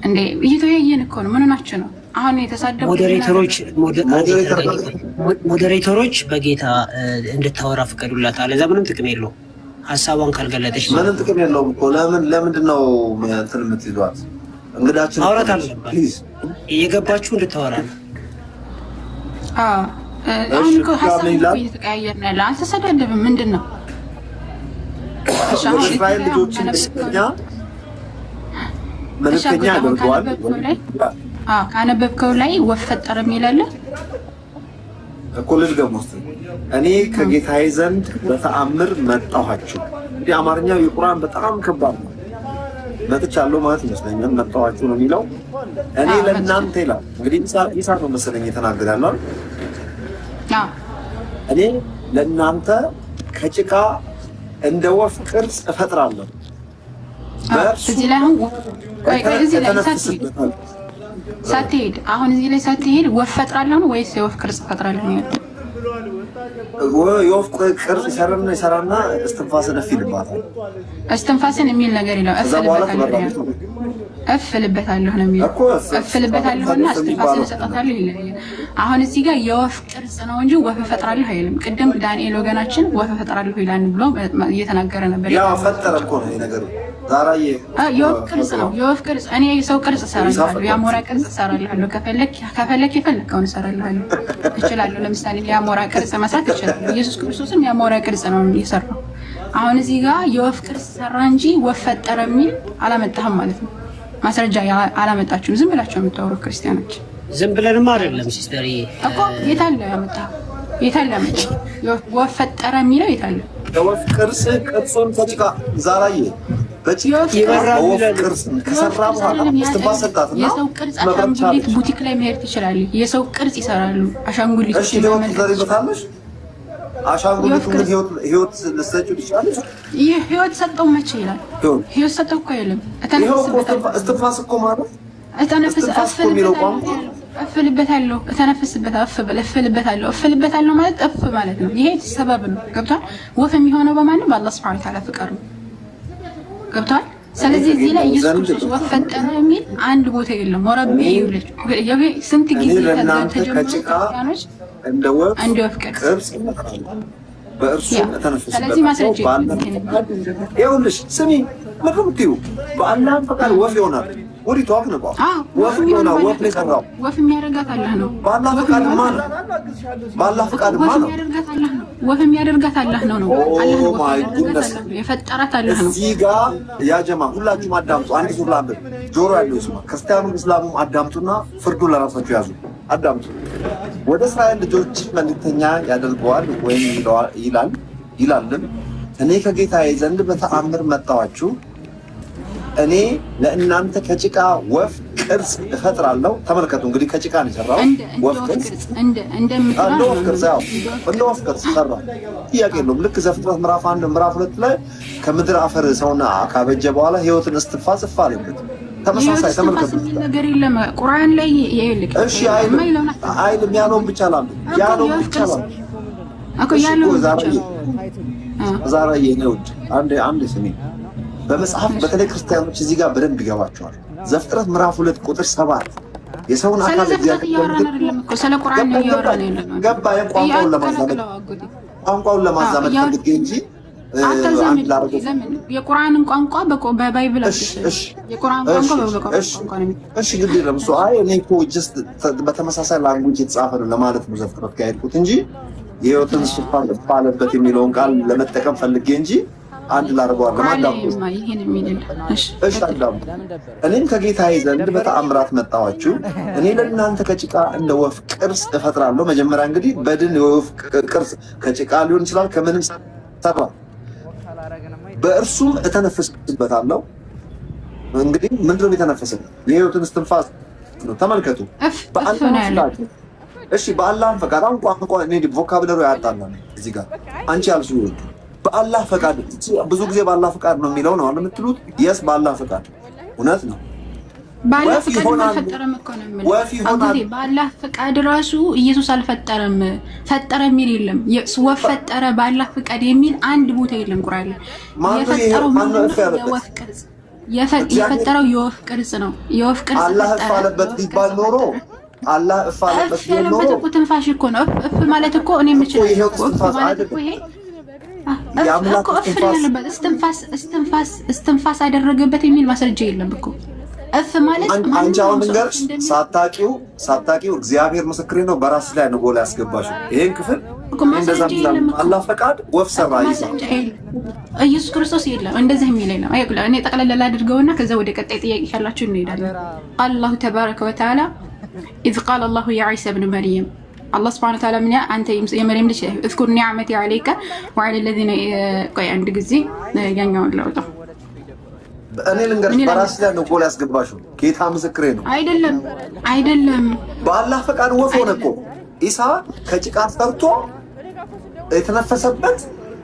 እንዴ! እየተወያየን እኮ ነው። ምን ሆናችሁ ነው አሁን የተሳደቡ? ሞዴሬተሮች በጌታ እንድታወራ ፍቀዱላት። አለዛ ምንም ጥቅም የለውም። ሀሳቧን ካልገለጠች ምንም ጥቅም የለውም እኮ። ለምንድን ነው እንትን የምትይዟት? እንግዳችን አውራት አለባት። እየገባችሁ እንድታወራ ነው። አሁን እኮ ሀሳብ እየተቀያየርን ያለ አልተሰዳደብም። ምንድን ነው እስራኤል ልጆችን መልእክተኛ ያደርገዋል። ካነበብከው ላይ ወፍ ፈጠረ የሚላለ እኮ ልድገም ውስጥ እኔ ከጌታዬ ዘንድ በተአምር መጣኋችሁ። እንዲህ አማርኛው የቁርአን በጣም ከባድ ነው። መጥቻለሁ ማለት ይመስለኛል። መጣኋችሁ ነው የሚለው። እኔ ለእናንተ ይላል። እንግዲህ ኢሳ ነው መሰለኝ የተናገራለው። እኔ ለእናንተ ከጭቃ እንደ ወፍ ቅርጽ እፈጥራለሁ፣ እዚህ ላይ አሁን እዚህ ላይ ሳትሄድ አሁን እዚህ ላይ ሳትሄድ ወፍ ፈጥራለሁ ነው ወይስ የወፍ ቅርጽ እፈጥራለሁ ነው? የወፍ ቅርጽ ይሰራና እስትንፋስን ይልባታል። እስትንፋስን የሚል ነገር ይላል። እፍልበታለሁ ነው የሚለው። እፍልበታለሁና እስትንፋስን እሰጣታለሁ ይላል። አሁን እዚህ ጋር የወፍ ቅርጽ ነው እንጂ ወፍ እፈጥራለሁ አይልም። ቅድም ዳንኤል ወገናችን ወፍ እፈጥራለሁ ይላል ብሎ እየተናገረ ነበር። ያው ፈጠረ እኮ ነው ነገሩ። ዛራዬ የወፍ ቅርጽ ነው። የወፍ ቅርጽ እኔ የሰው ቅርጽ እሰራለሁ፣ የአሞራ ቅርጽ እሰራለሁ። ከፈለክ የፈለከውን እሰራለሁ እችላለሁ። ለምሳሌ የአሞራ ቅርጽ መስራት እችላለሁ። ኢየሱስ ክርስቶስም የአሞራ ቅርጽ ነው የሰራው። አሁን እዚህ ጋር የወፍ ቅርጽ ሰራ እንጂ ወፍ ፈጠረ የሚል አላመጣህም ማለት ነው። ማስረጃ አላመጣችሁም። ዝም ብላችሁ የምታወሩ ክርስቲያኖች። ዝም ብለንማ አይደለም ሲስተር እኮ የታለ ያመጣህ? የታለ ያመጣህ? ወፍ ፈጠረ የሚለው የታለ? የወፍ ቅርጽ ቅርጹን ከጭቃ ዛራዬ የሰው ቅርጽ አሻንጉሊት ቡቲክ ላይ መሄድ ትችላለህ። የሰው ቅርጽ ይሰራሉ አሻንጉሊት። አሻንጉሊቱ ምን ህይወት ልትሰጪው ትችላለሽ? ይህ ህይወት ሰጠው መቼ ይላል? ህይወት ሰጠው እኮ አይልም። እስትንፋስ እኮ ማለት እፍልበታለሁ፣ እተነፍስበታለሁ፣ እፍልበታለሁ ማለት እፍ ማለት ነው። ይሄ ሰበብ ነው። ገብቷል? ወፍ የሚሆነው በማንም በአላህ ሱብሓነሁ ወተዓላ ፍቃድ ነው። ገብቷል? ስለዚህ እዚህ ላይ ኢየሱስ ክርስቶስ ወፍ ፈጠረ የሚል አንድ ቦታ የለም። ወረቢ ይውልጅ ስንት ጊዜ ተጀምሮ እንደ ወፍ ቅርጽ በእርሱ ተነፍስበት ይኸውልሽ፣ ስሚ ምንም ትዩ በአላህ ፈቃድ ወፍ ይሆናል። ወዲቱ አክነባ ወፍ ይሆናል። ወፍ ለሰራው ወፍ የሚያደርጋት አላህ ነው። በአላህ ፈቃድ ማን በአላህ ፈቃድ ማን ወፍ የሚያደርጋት አላህ ነው። አላህ ነው የፈጠራት አላህ ነው። እዚህ ጋር ያ ጀማ ሁላችሁም አዳምጡ። አንድ ሱራ አንብብ፣ ጆሮ ያለው ይስማ። ክርስቲያኑም እስላሙም አዳምጡና ፍርዱን ለራሳችሁ ያዙ። አዳምጡ። ወደ እስራኤል ልጆች መልእክተኛ ያደርገዋል ወይም ይላልም እኔ ከጌታዬ ዘንድ በተአምር መጣኋችሁ። እኔ ለእናንተ ከጭቃ ወፍ ቅርጽ እፈጥራለሁ። ተመልከቱ እንግዲህ ከጭቃ ነው የሰራው ወፍ ቅርጽ እንደ ወፍ ቅርጽ ያው እንደ ወፍ ቅርጽ ሰራ። ጥያቄ የለውም። ልክ ዘፍጥረት ምዕራፍ 1 ምዕራፍ 2 ላይ ከምድር አፈር ሰውና ካበጀ በኋላ ህይወትን እስትንፋስ እፍ አለበት። ተመሳሳይ ተመልከቱ ነገር የለም ቁርአን ላይ ይልክ እሺ አይልም ያለውን ብቻ ላሉ ያለውን ብቻ ላሉ አኮ ያለውን ዛሬ ነው አንድ ስሜ በመጽሐፍ በተለይ ክርስቲያኖች እዚህ ጋር በደንብ ይገባቸዋል። ዘፍጥረት ምዕራፍ 2 ቁጥር 7 የሰውን አካል ስለ ቁርአን ነው ያወራን ያለነው። ገባ ቋንቋውን ለማዛመድ ፈልጌ እንጂ የቁርአንን ቋንቋ በባይብል የቁርአን ቋንቋ እሺ ግድ የለም እሱ እኔ እኮ ጀስት በተመሳሳይ ላንጉጅ የተጻፈ ነው ለማለት ነው ዘፍጥረት ጋር ሄድኩት እንጂ የህይወትን ስፋት ባለበት የሚለውን ቃል ለመጠቀም ፈልጌ እንጂ አንድ ላርገዋል ለማዳም እሺ አዳም እኔም ከጌታዬ ዘንድ በተአምራት መጣኋችሁ። እኔ ለእናንተ ከጭቃ እንደ ወፍ ቅርጽ እፈጥራለሁ። መጀመሪያ እንግዲህ በድን የወፍ ቅርጽ ከጭቃ ሊሆን ይችላል ከምንም ሰራ በእርሱም እተነፍስበታለሁ። እንግዲህ ምንድን ነው የተነፈሰው? የህይወትን እስትንፋስ ነው። ተመልከቱ በአላህ ፈቃድ ቋንቋ እኔ ቮካብለሪ ያጣላል እዚህ ጋር አንቺ ያልሽው በአላህ ፈቃድ ብዙ ጊዜ በአላህ ፈቃድ ነው የሚለው ነው የምትሉት። የስ በአላህ ፈቃድ እውነት ነው። በአላህ ፈቃድ አልፈጠረም እኮ ነው የሚለው አጎቴ። በአላህ ፈቃድ ራሱ ኢየሱስ አልፈጠረም። ፈጠረ የሚል የለም። ወፍ ፈጠረ በአላህ ፈቃድ የሚል አንድ ቦታ የለም ቁርአን ላይ። የፈጠረው የወፍ ቅርጽ ነው። የወፍ ቅርጽ አላህ ፈጠረበት ቢባል ኖሮ አላህ እፋለበት ኖሮ እኮ ትንፋሽ እኮ ነው። እፍ ማለት እኮ እኔ የምችለው ይሄ ያምላክ እስትንፋስ አደረገበት የሚል ማስረጃ የለም እኮ። እፍ ማለት አንቺ አሁን ንገርሽ ሳታቂው እግዚአብሔር ምስክሬ ነው። በራስ ላይ ነው ጎላ ያስገባሽው ይሄን ክፍል እንደዛ አላህ ፈቃድ ወፍ ሰራ ኢየሱስ ክርስቶስ የለም እንደዚህ የሚል የለም። አይቁላ እኔ ጠቅለል አድርገውና ከዛ ወደ ቀጣይ ጥያቄ ካላችሁ እንሄዳለን። አላሁ ተባረከ ወተዓላ إذ قال الله يا عيسى ابن مريم الله سبحانه وتعالى من أنت يا مريم ليش اذكر نعمتي عليك وعلى الذين عند جزي يعني ولا ولا أنا لنقرأ براس لا نقول أسقباشو كيت هم ذكرينه አይደለም بالله فكان وفونكو إيسا كذيك أسترتو يتنفسبت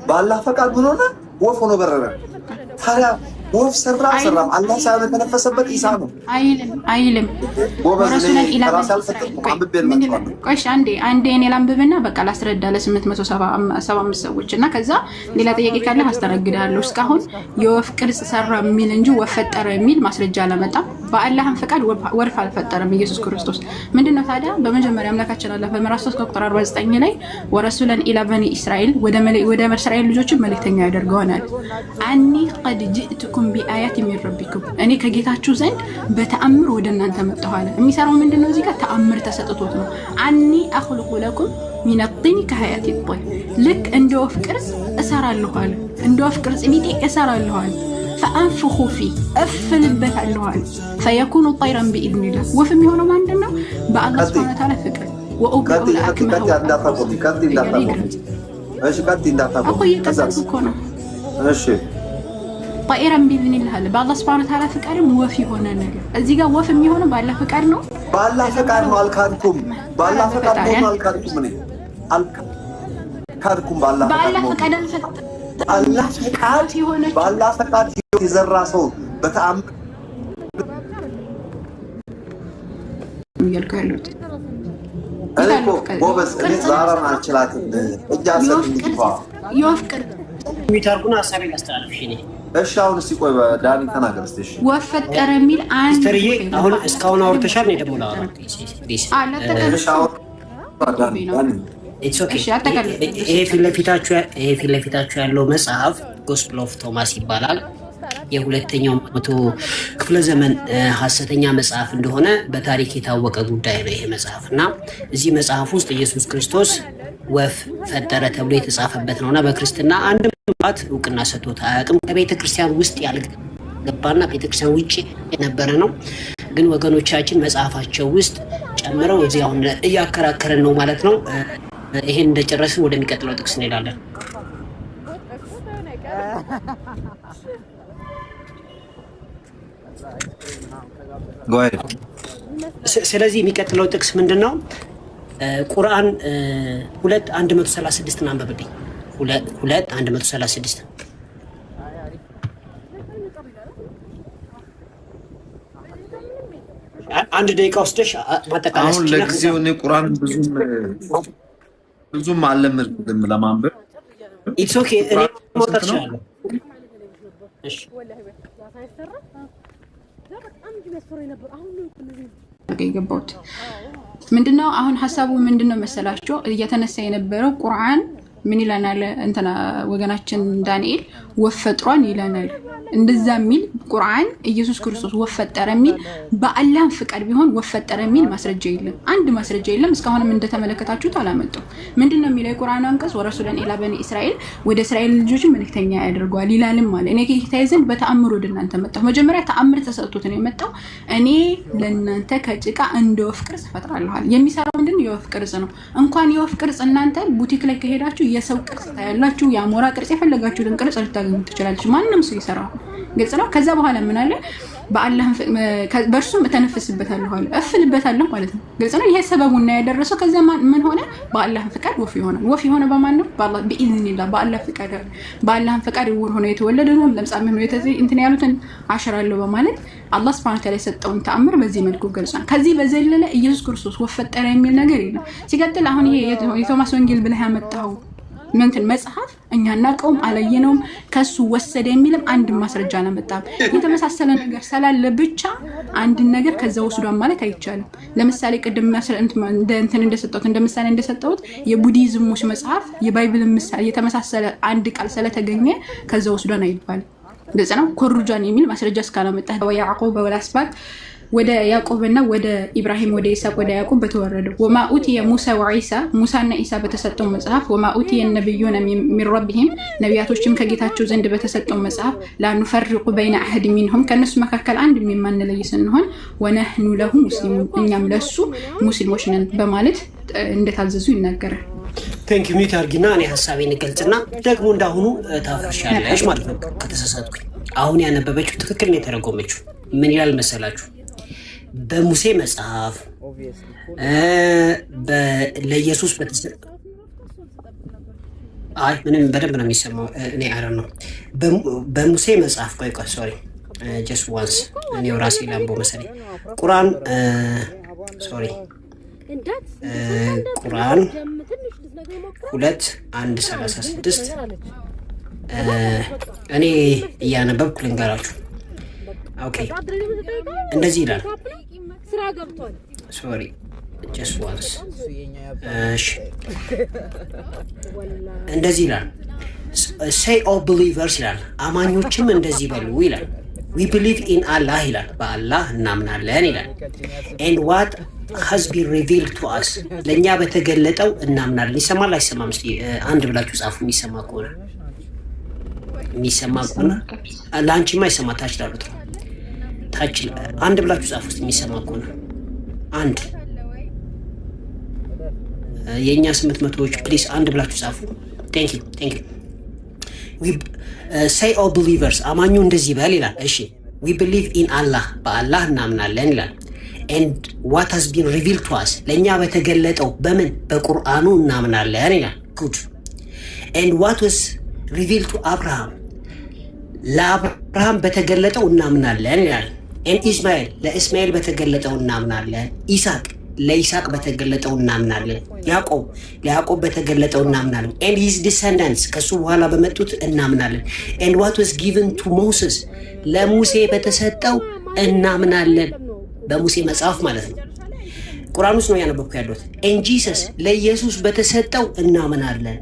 بالله فكان منونا وفونه برا ثرى ወፍ ሰራም አላህ ሳይሆን የተነፈሰበት ኢሳ ነው። አይልም ወረሱለን ኢላ ቆሽ አንዴ እኔ ላንብብና በቃ ላስረዳ ለ875 ሰዎች እና ከዛ ሌላ ጥያቄ ካለ አስተናግዳለሁ። እስካሁን የወፍ ቅርጽ ሰራ የሚል እንጂ ወፍ ፈጠረ የሚል ማስረጃ አላመጣም። በአላህም ፈቃድ ወፍ አልፈጠረም ኢየሱስ ክርስቶስ። ምንድነው ታዲያ በመጀመሪያ አምላካችን አላህ በምዕራፍ 3 ቁጥር 49 ላይ ወረሱለን ኢላ በኒ እስራኤል ወደ እስራኤል ልጆች መልእክተኛ ያደርገዋል። አኒ ቀድ ጅእቱኩም ቢአያት ሚን ረቢኩም እኔ ከጌታችሁ ዘንድ በተአምር ወደ እናንተ መጣሁ አለ። የሚሰራው ምንድነው? እዚህ ጋር ተአምር ተሰጥቶት ነው። አኒ አኽሉቁ ለኩም ሚን الطين كهيئة الطير ልክ እንደ ወፍ ቅርጽ እሰራለሁ አለ። እንደ ወፍ ቅርጽ ቢጤ እሰራለሁ አለ። فأنفخ فيه أفلبت اللوان فيكون طيرا بإذن الله وفم يهونه ما عندنا بقى الله سبحانه وتعالى فكر وأبرئ الأكمه طائرا بإذن الله بقى الله سبحانه وتعالى فكر وفي هنا نجا أزيجا وفم يهونه بقى الله فكر نو بقى الله فكر نو الكاركم بقى الله فكر نو الكاركم مني الكاركم بقى الله فكر الله فكر بالله فقط يزرع ሰው በተአም ይልካሉት እኮ ጎበዝ ዛራን አልችላትም እጃሰት እንዲባ ይወፍቅር ሚታርኩና ሐሳቤን አስተላልፍሽ ነኝ። እሺ አሁን እስቲ ቆይ ዳኒ ተናገር እስቲ። እሺ ወፈጠረ የሚል አንድ ስተርዬ አሁን እስካሁን አውርተሻል ነው ደግሞ ላውራ ይሄ ፊት ለፊታችሁ ያለው መጽሐፍ ጎስፕል ኦፍ ቶማስ ይባላል። የሁለተኛው መቶ ክፍለ ዘመን ሐሰተኛ መጽሐፍ እንደሆነ በታሪክ የታወቀ ጉዳይ ነው ይሄ መጽሐፍ እና እዚህ መጽሐፍ ውስጥ ኢየሱስ ክርስቶስ ወፍ ፈጠረ ተብሎ የተጻፈበት ነውና በክርስትና አንድም ባት እውቅና ሰጥቶት አያውቅም። ከቤተ ክርስቲያን ውስጥ ያልገባና ቤተ ክርስቲያን ውጪ የነበረ ነው። ግን ወገኖቻችን መጽሐፋቸው ውስጥ ጨምረው እዚህ አሁን እያከራከረን ነው ማለት ነው። ይሄን እንደጨረስን ወደሚቀጥለው ጥቅስ እንሄዳለን። ስለዚህ የሚቀጥለው ጥቅስ ምንድነው? ቁርአን 2:136 አንብብልኝ። 2:136 አንድ ደቂቃ ወስደሽ ማጠቃለል። አሁን ለጊዜው እኔ ቁርአን ብዙም አልለመድኩም ለማንበብ። ኢትስ ኦኬ። እኔ ማውጣት እችላለሁ። እሺ የገባሁት ምንድነው? አሁን ሀሳቡ ምንድነው መሰላችሁ? እየተነሳ የነበረው ቁርአን ምን ይለናል? እንትና ወገናችን ዳንኤል ወፈጥሯን ይለናል። እንደዛ የሚል ቁርአን ኢየሱስ ክርስቶስ ወፈጠረ የሚል በአላህ ፍቃድ ቢሆን ወፈጠረ የሚል ማስረጃ የለም። አንድ ማስረጃ የለም። እስካሁንም እንደተመለከታችሁት አላመጣው። ምንድነው የሚለው የቁርአን አንቀጽ? ወረሱለን ኢላ በኒ እስራኤል፣ ወደ እስራኤል ልጆች መልእክተኛ ያደርገዋል ይላልም ማለት። እኔ ከጌታዬ ዘንድ በተአምር ወደ እናንተ መጣሁ። መጀመሪያ ተአምር ተሰጥቶት ነው የመጣው። እኔ ለእናንተ ከጭቃ እንደ ወፍ ቅርጽ ፈጥራለሁ። የሚሰራው ምንድነው? የወፍ ቅርጽ ነው። እንኳን የወፍ ቅርጽ እናንተ ቡቲክ ላይ ከሄዳችሁ የሰው ቅርጽ ታያላችሁ። የአሞራ ቅርጽ፣ የፈለጋችሁትን ቅርጽ ልታገኙ ትችላላችሁ። ማንንም ሰው ይሰራው ግልጽ ነው። ከዛ በኋላ ምን አለ? በአላህ በእርሱም እተነፍስበታለሁ አለ፣ እፍልበታለሁ ማለት ነው። ግልጽ ነው። ይሄ ሰበቡና ያደረሰው ከዛ ምን ሆነ? በአላህ ፍቃድ ወፍ ይሆናል። ወፍ የሆነ በማን ነው? በአላህ በኢዝኒላህ፣ በአላህ ፍቃድ። በአላህ ፍቃድ ውር ሆነ የተወለደ ነው። ለምጻም ሆነ እንትን ያሉትን አሽራለሁ በማለት አላህ Subhanahu Ta'ala የሰጠውን ተአምር በዚህ መልኩ ገልጿል። ከዚህ በዘለለ ኢየሱስ ክርስቶስ ወፈጠረ የሚል ነገር የለም። ሲቀጥል አሁን ይሄ የቶማስ ወንጌል ብለህ ያመጣው ምንትን መጽሐፍ እኛ እናውቀውም አላየነውም፣ ከሱ ወሰደ የሚልም አንድ ማስረጃ አላመጣም። የተመሳሰለ ነገር ስላለ ብቻ አንድ ነገር ከዛ ወስዷን ማለት አይቻልም። ለምሳሌ ቅድም እንትን እንደሰጠሁት የቡዲዝሞች መጽሐፍ የባይብል ምሳሌ የተመሳሰለ አንድ ቃል ስለተገኘ ከዛ ወስዷን አይባልም። ግልጽ ነው። ኮሩጃን የሚል ማስረጃ እስካላመጣ ወያዕቆብ ወላስባት ወደ ያዕቆብና ወደ ኢብራሂም ወደ ኢሳቅ ወደ ያዕቆብ በተወረደው ወማ ኡቲየ ሙሳ ወዒሳ ሙሳና ኢሳ በተሰጠው መጽሐፍ ወማ ኡቲየ ነብዩና ሚን ረቢሂም ነቢያቶችም ከጌታቸው ዘንድ በተሰጠው መጽሐፍ ላንፈርቁ በይነ አህድ ሚንሁም ከነሱ መካከል አንድ የማንለይ ስንሆን ወነህኑ ለሁ ሙስሊሙን እኛም ለሱ ሙስሊሞች ነን በማለት እንደታዘዙ ይናገራል። ቴንክ ዩ ሚት አርጊና እኔ ሐሳቤን ገልጽና ደግሞ እንዳሁኑ ታፍርሻለሽ ማለት ነው ከተሳሳትኩኝ። አሁን ያነበበችው ትክክል ነው የተረጎመችው። ምን ይላል መሰላችሁ? በሙሴ መጽሐፍ ለኢየሱስ ምንም በደንብ ነው የሚሰማው። እኔ አይደል ነው በሙሴ መጽሐፍ ቆይ ሶሪ ጀስት ዋንስ እኔው ራሴ ላምቦ መሰለኝ ቁርአን ሶሪ ቁርአን 2:136 እኔ እያነበብኩ ልንገራችሁ። ኦኬ እንደዚህ ይላል። ሶሪ ጀስት ዋንስ እንደዚህ ይላል። say all believers ይላል። አማኞችም እንደዚህ በሉ ይላል። we believe in Allah ይላል። በአላህ እናምናለን ይላል። and what has been revealed to us ለኛ በተገለጠው እናምናለን። ይሰማል አይሰማም? እስቲ አንድ ብላችሁ ጻፉ። የሚሰማ ከሆነ ለአንቺማ ይሰማ ታች ላሉት ታች አንድ ብላችሁ ጻፉ። እስቲ የሚሰማ ከሆነ አንድ የኛ 800ዎች ፕሊስ አንድ ብላችሁ ጻፉ። thank you we say all believers አማኙ እንደዚህ በል ይላል። እሺ we believe in Allah በአላህ እናምናለን ይላል። and what has been revealed to us ለኛ በተገለጠው በምን በቁርአኑ እናምናለን ይላል። good and what was revealed to Abraham ለአብርሃም በተገለጠው እናምናለን ይላል። and Ismail ለእስማኤል በተገለጠው እናምናለን። ኢሳቅ ለኢሳቅ በተገለጠው እናምናለን። ለያዕቆብ በተገለጠው እናምናለን። and his descendants ከሱ በኋላ በመጡት እናምናለን። and what was given to Moses ለሙሴ በተሰጠው እናምናለን። በሙሴ መጽሐፍ ማለት ነው። ቁርአን ውስጥ ነው ያነበብኩ ያለሁት። and Jesus ለኢየሱስ በተሰጠው እናምናለን።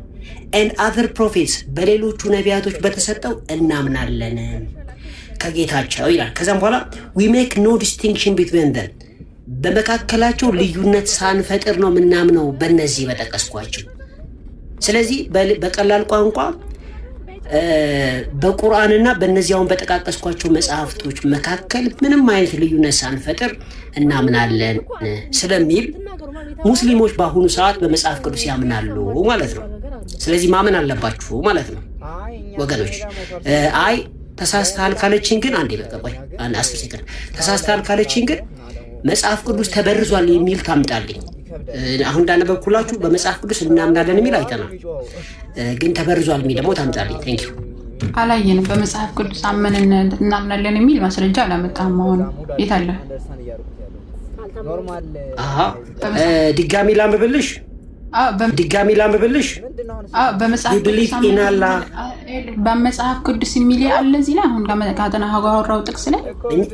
and other prophets በሌሎቹ ነቢያቶች በተሰጠው እናምናለን ከጌታቸው ይላል። ከዛም በኋላ we make no distinction between them በመካከላቸው ልዩነት ሳንፈጥር ነው ምናምነው በእነዚህ በጠቀስኳቸው። ስለዚህ በቀላል ቋንቋ በቁርአንና በእነዚያውን በጠቃቀስኳቸው መጽሐፍቶች መካከል ምንም አይነት ልዩነት ሳንፈጥር እናምናለን ስለሚል ሙስሊሞች በአሁኑ ሰዓት በመጽሐፍ ቅዱስ ያምናሉ ማለት ነው። ስለዚህ ማመን አለባችሁ ማለት ነው ወገኖች። አይ ተሳስተሃል ካለችን ግን አንዴ በቃ ቆይ 10 ሴኮንድ ተሳስተሃል ካለችን ግን መጽሐፍ ቅዱስ ተበርዟል የሚል ታምጣልኝ። አሁን እንዳነበብኩላችሁ በመጽሐፍ ቅዱስ እናምናለን የሚል አይተናል፣ ግን ተበርዟል የሚል ደግሞ ታምጣልኝ። ቴንክ ዩ። አላየንም። በመጽሐፍ ቅዱስ አመንን እናምናለን የሚል ማስረጃ አላመጣም። አሁን የት አለ? ድጋሚ ላንብብልሽ? በመጽሐፍ ቅዱስ የሚል አለ እዚህ ላይ። አሁን ካጠና ሀጓራው ጥቅስ ላይ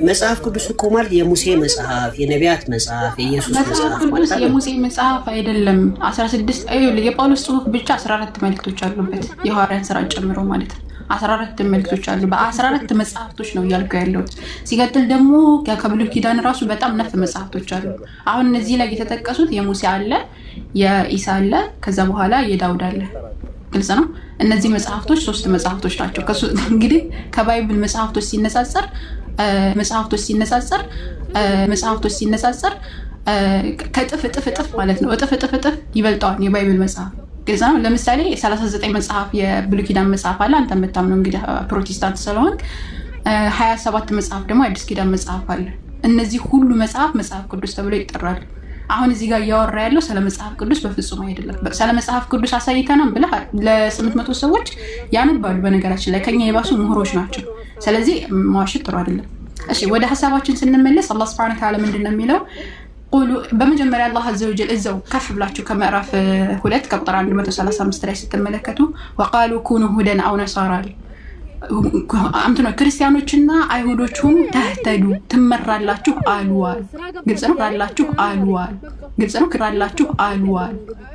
መጽሐፍ ቅዱስ እኮ ማለት የሙሴ መጽሐፍ፣ የነቢያት መጽሐፍ፣ የኢየሱስ መጽሐፍ ማለት ነው። የሙሴ መጽሐፍ አይደለም። 16 የጳውሎስ ጽሑፍ ብቻ 14 መልእክቶች አሉበት፣ የሐዋርያን ሥራ ጨምሮ ማለት ነው። 14 መልእክቶች አሉ። በ14 መጽሐፍቶች ነው እያልኩ ያለሁት። ሲቀጥል ደግሞ ከብሉይ ኪዳን ራሱ በጣም ነፍ መጽሐፍቶች አሉ። አሁን እነዚህ ላይ የተጠቀሱት የሙሴ አለ፣ የኢሳ አለ፣ ከዛ በኋላ የዳውድ አለ። ግልጽ ነው። እነዚህ መጽሐፍቶች 3 መጽሐፍቶች ናቸው። እንግዲህ ከባይብል መጽሐፍቶች ሲነጻጸር ከእጥፍ እጥፍ ማለት ነው። እጥፍ ይበልጠዋል የባይብል መጽሐፍ። ግልጽ ነው። ለምሳሌ 39 መጽሐፍ የብሉይ ኪዳን መጽሐፍ አለ። አንተ የምታምነው እንግዲህ ፕሮቴስታንት ስለሆንክ 27 መጽሐፍ ደግሞ አዲስ ኪዳን መጽሐፍ አለ። እነዚህ ሁሉ መጽሐፍ ቅዱስ ተብሎ ይጠራሉ። አሁን እዚህ ጋር እያወራ ያለው ስለ መጽሐፍ ቅዱስ በፍጹም አይደለም። ስለ መጽሐፍ ቅዱስ አሳይተናል ብለህ ለ800 ሰዎች ያነባሉ። በነገራችን ላይ ከኛ የባሱ ምሁሮች ናቸው። ስለዚህ መዋሸት ጥሩ አይደለም። እሺ ወደ ሀሳባችን ስንመለስ አላህ Subhanahu Wa Ta'ala ምንድነው የሚለው? ቁሉ በመጀመሪያ አላህ አዘወጀል እዛው ከፍ ብላችሁ ከምዕራፍ 2 ከቁጥር 135 ላይ ስትመለከቱ ወቃሉ ኩኑ ሁደን አው ነሳራ አምጥቶ ክርስቲያኖችና አይሁዶቹም ተህተዱ ትመራላችሁ አሉዋል። ግልጽ ነው።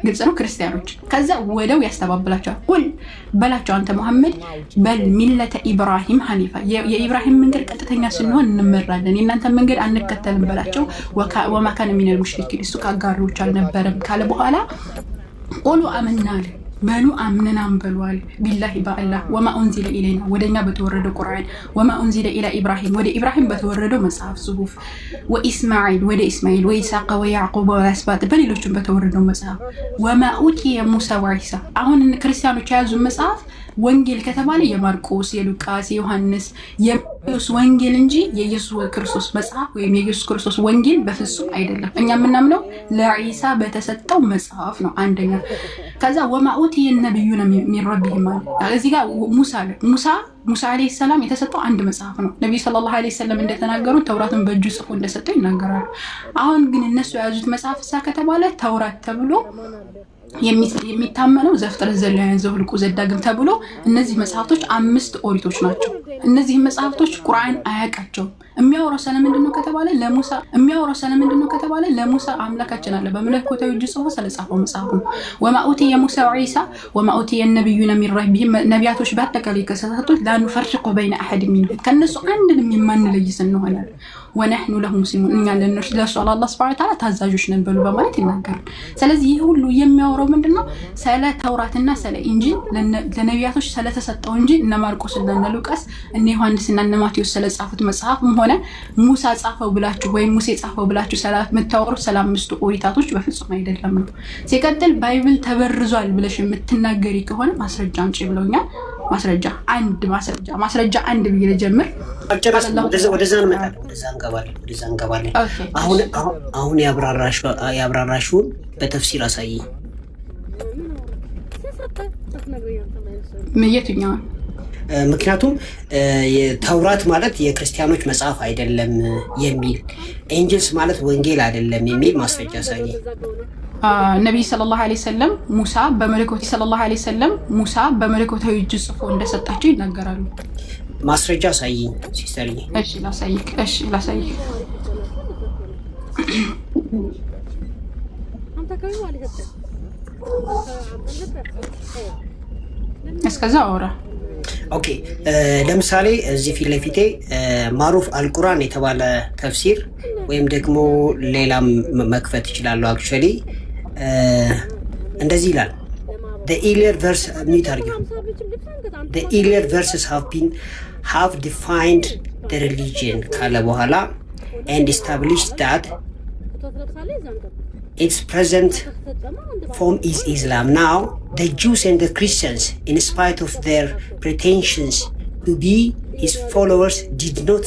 ግልጽ ነው። ክርስቲያኖች ከዛ ወደው ያስተባብላቸዋል። ቁል በላቸው አንተ መሐመድ በል ሚለተ ኢብራሂም ሐኒፋ የኢብራሂም መንገድ ቀጥተኛ ስንሆን እንመራለን፣ የእናንተ መንገድ አንከተልም በላቸው። ወማ ካነ ሚነል ሙሽሪኪን እሱ ከአጋሪዎች አልነበረም ካለ በኋላ ቁሉ አመናል በሉ አምነናም በሏል ቢላሂ በአላህ ወማ ኡንዚለ ኢለይና ወደኛ በተወረደው ቁርአን ወማ ኡንዚለ ኢላ ኢብራሂም ወደ ኢብራሂም በተወረደው መጽሐፍ ጽሁፍ ወኢስማዒል ወደ ኢስማዒል ወኢሳቅ ወያዕቁብ ወአስባጥ በሌሎችም በተወረደው መጽሐፍ ወማ ኡቲየ ሙሳ ወዒሳ። አሁን ክርስቲያኖች የያዙ መጽሐፍ ወንጌል ከተባለ የማርቆስ፣ የሉቃስ፣ የዮሐንስ፣ የማቴዎስ ወንጌል እንጂ የኢየሱስ ክርስቶስ መጽሐፍ ወይም የኢየሱስ ክርስቶስ ወንጌል በፍጹም አይደለም። እኛ የምናምነው ለዒሳ በተሰጠው መጽሐፍ ነው። አንደኛ ከዛ ወማ ኡቲየ ነብዩና ሚን ረቢሂም ማለት እዚህ ጋር ሙሳ አለይሂ ሰላም የተሰጠው አንድ መጽሐፍ ነው። ነብዩ ሰለላሁ ዐለይሂ ወሰለም እንደተናገሩ ተውራትን በእጁ ጽፎ እንደሰጠው ይናገራሉ። አሁን ግን እነሱ የያዙት መጽሐፍ ከተባለ ተውራት ተብሎ የሚታመነው ዘፍጥረት፣ ዘሌዋውያን፣ ዘኍልቍ፣ ዘዳግም ተብሎ እነዚህ መጽሐፍቶች 5 ኦሪቶች ናቸው። እነዚህ መጽሐፍቶች ቁርአን አያውቃቸውም። የሚያወራው ስለ ምንድነው ከተባለ ለሙሳ አምላካችን አለ በመለኮታዊ እጁ ጽፎ ስለጻፈው መጽሐፍ ነው። ወማ ኡቲየ ሙሳ ወዒሳ ወማ ኡቲየ ነብዩና ሚን ረቢሂም ነቢያቶች በአጠቃላይ ከሰጣቶች ላኑፈርቁ በይነ አሐድ ሚንሁም ከነሱ አንድንም የማንለይ ስንሆን ወነህኑ ለሁ ሙስሊሙን እኛ ለነሱ ለአላህ Subhanahu Wa Ta'ala ታዛዦች ነን በሉ በማለት ይናገራል። ስለዚህ ይህ ሁሉ የሚያወራው ምንድነው? ስለ ተውራትና ስለ ኢንጂል ለነቢያቶች ስለተሰጠው እንጂ እነ ማርቆስ እና እነ ሉቃስ እነ ዮሐንስ እና እነ ማቴዎስ ስለጻፉት መጽሐፍም ሆነ ሙሳ ጻፈው ብላችሁ ወይም ሙሴ ጻፈው ብላችሁ ስለምታወሩት ስለ 5 ኦሪታቶች በፍጹም አይደለም ነው። ሲቀጥል ባይብል ተበርዟል ብለሽ የምትናገሪ ከሆነ ማስረጃ አንቺ ብለውኛል። ማስረጃ አንድ ብዬ ልጀምር። ወደዛ እንገባለን። አሁን ያብራራሽውን በተፍሲር አሳይ። የትኛውን? ምክንያቱም ተውራት ማለት የክርስቲያኖች መጽሐፍ አይደለም የሚል ኤንጅልስ ማለት ወንጌል አይደለም የሚል ማስረጃ አሳይ። ነብይ ሰለላሁ ዐለይሂ ወሰለም ሙሳ በመለኮታዊ እጅ ጽፎ እንደሰጣቸው ይናገራሉ። ማስረጃ አሳይ ሲስተርዬ። እሺ ላሳይክ። እስከዛ አወራ። ኦኬ ለምሳሌ እዚህ ፊት ለፊቴ ማሩፍ አልቁርአን የተባለ ተፍሲር ወይም ደግሞ ሌላም መክፈት ይችላል። አክቹአሊ እንደዚህ ይላል the earlier verses have defined the religion ካለ በኋላ and established that its present form is Islam. Now the Jews and the Christians, in spite of their pretensions to be his followers did not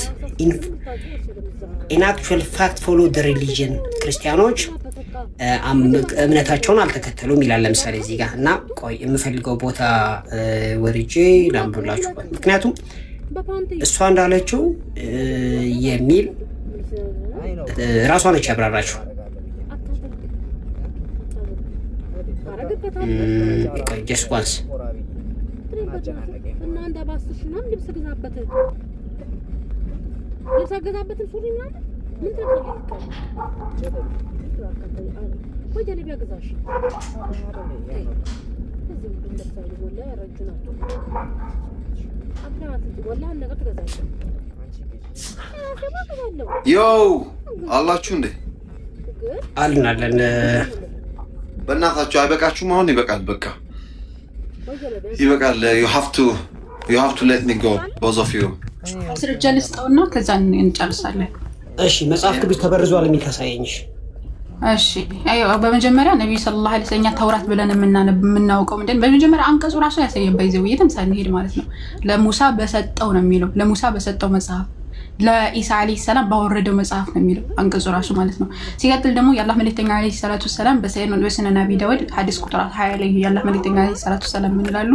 in actual fact follow the religion ክርስቲያኖች እምነታቸውን አልተከተሉም ይላል። ለምሳሌ እዚህ ጋር እና ቆይ የምፈልገው ቦታ ወርጄ ላምብላችሁ ምክንያቱም እሷ እንዳለችው የሚል ራሷ ነች ያብራራችው። ቆይ just once እና አንድ አባስሽ ነው ልብስ ገዛበትን ሱሪ ምናምን ምን ተደረገ? ወይ ጀለቢያ ገዛሽ እዚህ ምን እንደሰሩ ወላ ያረጁናቱ ዮ አላችሁ እንዴ? አለን በእናታችሁ አይበቃችሁም? አሁን ይበቃል፣ በቃ ይበቃል። you have to let me go both of you። ማስረጃ ልስጠውና ከዛ እንጨርሳለን። እሺ መጽሐፍ ቅዱስ ተበርዟል የሚል ታሳየኝሽ። እሺ በመጀመሪያ ነብዩ ሰለላሁ ዐለይሂ ወሰለም ተውራት ብለን የምናውቀው ምንድነው? በመጀመሪያ አንቀጹ ራሱ ያሳየን በይዘው የተምሳሌ ሄድ ማለት ነው። ለሙሳ በሰጠው ነው የሚለው። ለሙሳ በሰጠው መጽሐፍ ለኢሳ አለይሂ ሰላም ባወረደው መጽሐፍ ነው የሚለው አንቀጹ ራሱ ማለት ነው። ሲቀጥል ደግሞ የአላህ መልእክተኛ አለይሂ ሰላቱ ሰላም በሰነድ አቢ ዳውድ ሐዲስ ቁጥር 20 ላይ የአላህ መልእክተኛ አለይሂ ሰላቱ ሰላም ምን ይላሉ?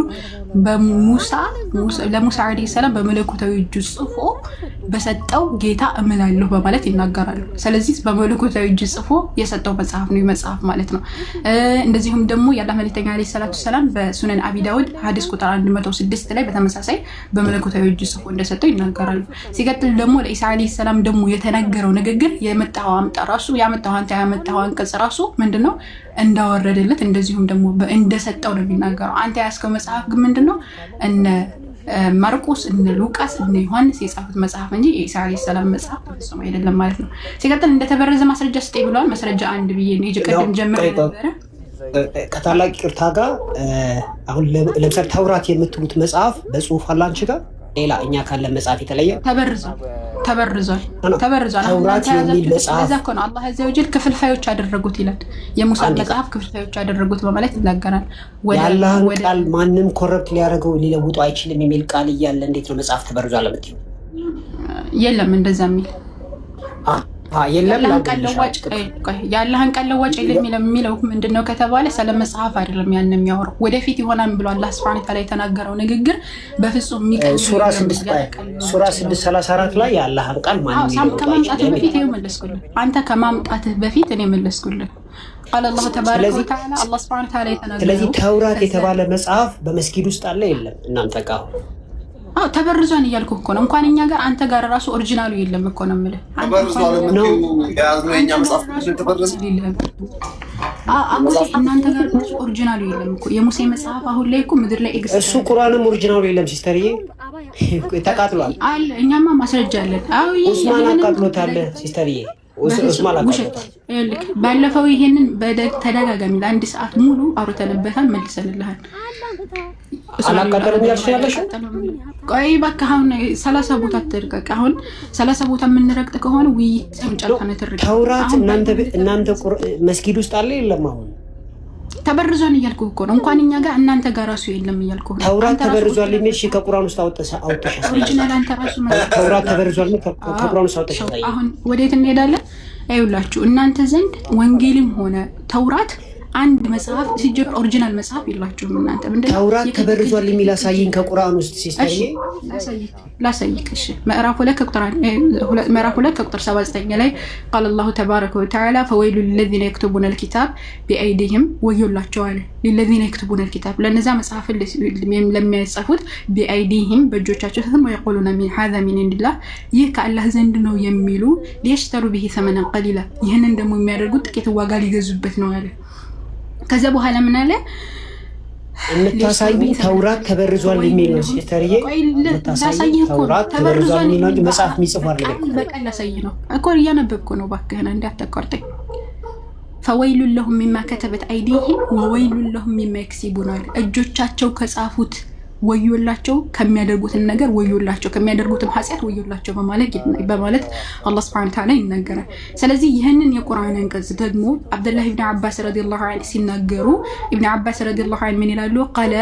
ለሙሳ አለይሂ ሰላም በመለኮታዊ እጁ ጽፎ በሰጠው ጌታ እምላለሁ በማለት ይናገራሉ። ስለዚህ በመለኮታዊ እጁ ጽፎ የሰጠው መጽሐፍ ነው መጽሐፍ ማለት ነው። እንደዚሁም ደግሞ የአላህ መልእክተኛ አለይሂ ሰላቱ ሰላም በሱነን አቢ ዳውድ ሐዲስ ቁጥር 106 ላይ በተመሳሳይ በመለኮታዊ እጁ ጽፎ እንደሰጠው ይናገራሉ። ሲቀጥል ደግሞ ለኢሳ አለይሂ ሰላም ደግሞ የተነገረው ንግግር የመጣው አምጣ ራሱ ያመጣው አንቀጽ ራሱ ምንድነው እንዳወረደለት እንደዚሁም ደግሞ እንደሰጠው ነው የሚናገረው። አንተ ያስከው መጽሐፍ ግን ምንድነው እነ ማርቆስ እነ ሉቃስ እነ ዮሐንስ የጻፉት መጽሐፍ እንጂ የኢሳ አለይሂ ሰላም መጽሐፍ ነው አይደለም ማለት ነው። ሲቀጥል እንደተበረዘ ማስረጃ ስጠኝ ብለዋል። ማስረጃ አንድ ብዬ ነው የቀደም ጀምሮ ነበር ከታላቅ ይቅርታ ጋር አሁን ለምሳሌ ተውራት የምትሉት መጽሐፍ በጽሁፍ አለ አንቺ ጋር ሌላ እኛ ካለ መጽሐፍ የተለየ ተበርዟል። ተውራት የሚል መጽሐፍ ለዛ እኮ ነው አላህ አዘዘ ወጀል ክፍልፋዮች አደረጉት ይላል። የሙሳ መጽሐፍ ክፍልፋዮች አደረጉት በማለት ይናገራል። ያላህን ቃል ማንም ኮረፕት ሊያደርገው ሊለውጡ አይችልም የሚል ቃል እያለ እንዴት ነው መጽሐፍ ተበርዟል የምትይው? የለም እንደዛ የሚል የለም። ያላህን ቃል ለዋጭ የሚለው ምንድነው ከተባለ ስለ መጽሐፍ አይደለም ያን የሚያወራው ወደፊት ይሆናል ብሎ አላህ Subhanahu Wa Ta'ala የተናገረው ንግግር በፍጹም የሚቀር ሱራ 6:34 ላይ ያላህን ቃል ማንም ከማምጣትህ በፊት ይመለስኩልህ። አንተ ከማምጣትህ በፊት እኔ መለስኩልህ። قال الله تبارك وتعالى الله Subhanahu Wa Ta'ala የተናገረው። ስለዚህ ተውራት የተባለ መጽሐፍ በመስጊድ ውስጥ አለ የለም? እናንተ ጋር ተበርዟን እያልኩ እኮ ነው። እንኳን እኛ ጋር አንተ ጋር ራሱ ኦሪጂናሉ የለም እኮ ነው የምልህ። ተበርዟል ነው ያዝነው የኛ መጽሐፍ ተበርዟል። እናንተ ጋር ራሱ ኦሪጂናሉ የለም እኮ የሙሴ መጽሐፍ አሁን ላይ እኮ ምድር ላይ ኤግዚስት እሱ ቁርአንም ኦሪጂናሉ የለም ሲስተርዬ ተቃጥሏል አለ። እኛማ ማስረጃ አለን። ኡስማን አቃጥሎታል ሲስተርዬ ኡስማን አቃጥሎታል። ባለፈው ይሄንን ተደጋጋሚ ለአንድ ሰዓት ሙሉ አውርተንበታል፣ መልሰንልሃል። አላቃጠለም ያልሽ ቆይ በቃ አሁን 30 ቦታ ተደርቀቀ። አሁን 30 ቦታ የምንረግጥ ከሆነ ውይይት ጨርሰን ተደርቀቀ። ተውራት እናንተ መስጊድ ውስጥ አለ የለም? አሁን ተበርዟን እያልኩ እኮ ነው። እንኳን እኛ ጋር እናንተ ጋር ራሱ የለም እያልኩ ነው። ተውራት ተበርዟል የሚል ሺ ከቁርአን ውስጥ አውጥተሽ ኦሪጂናል አንተ ራሱ ተውራት ተበርዟል የሚል ከቁርአን ውስጥ አውጥተሽ አሁን ወዴት እንሄዳለን? አይውላችሁ እናንተ ዘንድ ወንጌልም ሆነ ተውራት አንድ መጽሐፍ ሲጀር ኦሪጂናል መጽሐፍ ይላችሁ እናንተ ምንድነው ተውራት ተበርዟል የሚል አሳየኝ ከቁርአን ውስጥ ሲስተርዬ ላሳይክሽ ምዕራፍ 2 ከቁጥር 79 ላይ قال الله تبارك وتعالى فويل للذين يكتبون الكتاب بأيديهم ወዮላቸዋል للذين يكتبون الكتاب ለነዛ መጽሐፍ ለሚያጽፉት بأيديهم በእጆቻቸው ثم يقولون من هذا من عند الله ይህ ከአላህ ዘንድ ነው የሚሉ ليشتروا به ثمنا قليلا ይሄንን ደግሞ የሚያደርጉት ጥቂት ዋጋ ሊገዙበት ነው ያለ። ከዛ በኋላ ምን አለ? እንታሳዩ ተውራት ተበርዟል የሚል ነው ሲስተርዬ። ተውራት ተበርዟል የሚል ነው መጽሐፍ የሚጽፋል ነው። በቃ ላሳይ ነው እኮ እያነበብኩ ነው። ባክህና እንዳታቋርጠኝ። فويل لهم مما كتبت أيديهم وويل لهم مما يكسبون እጆቻቸው ከጻፉት ወዮላቸው ከሚያደርጉትን ነገር ወዮላቸው ከሚያደርጉትም ኃጢአት ወዮላቸው በማለት አላህ ሱብሓነሁ ወተዓላ ይናገራል። ስለዚህ ይህንን የቁርአን አንቀጽ ደግሞ አብዱላህ ኢብኑ አባስ ረዲየላሁ ዐንሁ ሲናገሩ ኢብኑ አባስ ረዲየላሁ ዐንሁ ምን ይላሉ? ቃለ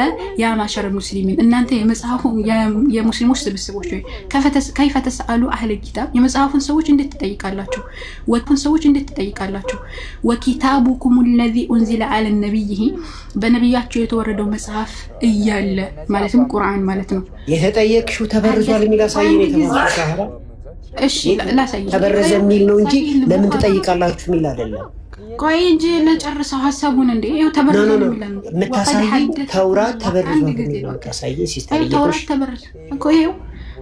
ያ ማሸረ ሙስሊሚን እናንተ የመጽሐፉ የሙስሊሞች ስብስቦች ሆይ ከይፈ ተስአሉ አህለ ኪታብ የመጽሐፉን ሰዎች እንዴት ትጠይቃላችሁ? ወኪታቡኩም الذي انزل على النبي በነብያቸው የተወረደው መጽሐፍ እያለ ማለትም ቁርአን ማለት ነው። የተጠየቅሽው ተበርዟል የሚል አሳየኝ የተባለው እሺ ላሳየኝ ተበረዘ የሚል ነው እንጂ ለምን ትጠይቃላችሁ የሚል አይደለም። ቆይ እንጂ ለጨርሰው ሐሳቡን እንዴ ይሄው ተበርዟል የሚል ነው። መታሳይ ተውራት ተበርዟል የሚል ነው። ታሳይ ሲስተር ተውራት ተበርዟል እኮ ይሄው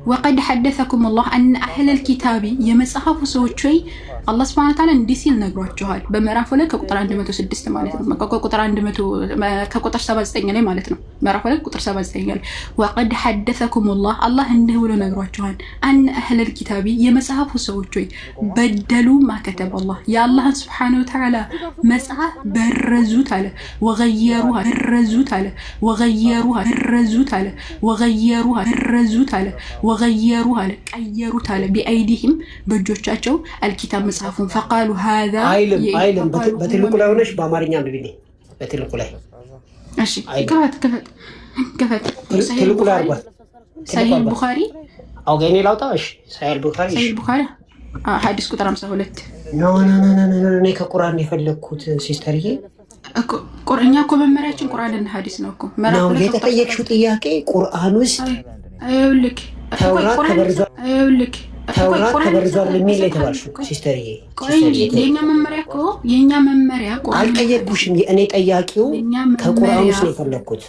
وقد حدثكم الله ان اهل الكتاب የመጽሐፉ ሰዎች ወይ አላህ Subhanahu Wa Ta'ala እንዲህ ሲል ነግሯቸዋል። በምዕራፍ ላይ ከቁጥር 106 ማለት ነው። ከቁጥር 79 ላይ ማለት ነው። ምዕራፍ ላይ ቁጥር 79 ላይ وقد حدثكم الله አላህ እንዲህ ብሎ ነግሯቸዋል። ان اهل الكتاب የመጽሐፉ ሰዎች ወይ በደሉ ما كتب الله የአላህ Subhanahu Wa Ta'ala መጽሐፍ በረዙት አለ وغيروها ቀየሩት አለ بأيديهم በእጆቻቸው الكتاب መጽሐፉን فقالوا هذا አይልም በትልቁ ላይ ሆነሽ በአማርኛ አንብቢኝ በትልቁ ላይ እሺ ከፈት ትልቁ ላይ አርጓት ሰሂህ ቡኻሪ አውገኔ ላውጣው እሺ ሰሂህ ቡኻሪ ሐዲስ ቁጥር 52 ኖ እኔ ከቁርአን የፈለኩት ሲስተርዬ ቁርአኛ እኮ መመሪያችን ቁርአንና ሐዲስ ነው እኮ ነው የተጠየቅሽው ጥያቄ ቁርአን ውስጥ አይውልክ ተውራት ተበርዟል የሚል ላይ ተባልሽው ሲስተርዬ የኛ መመሪያ ቁርአን አልጠየቅኩሽም። እኔ ጠያቂው ከቁርአን ውስጥ ነው የፈለኩት።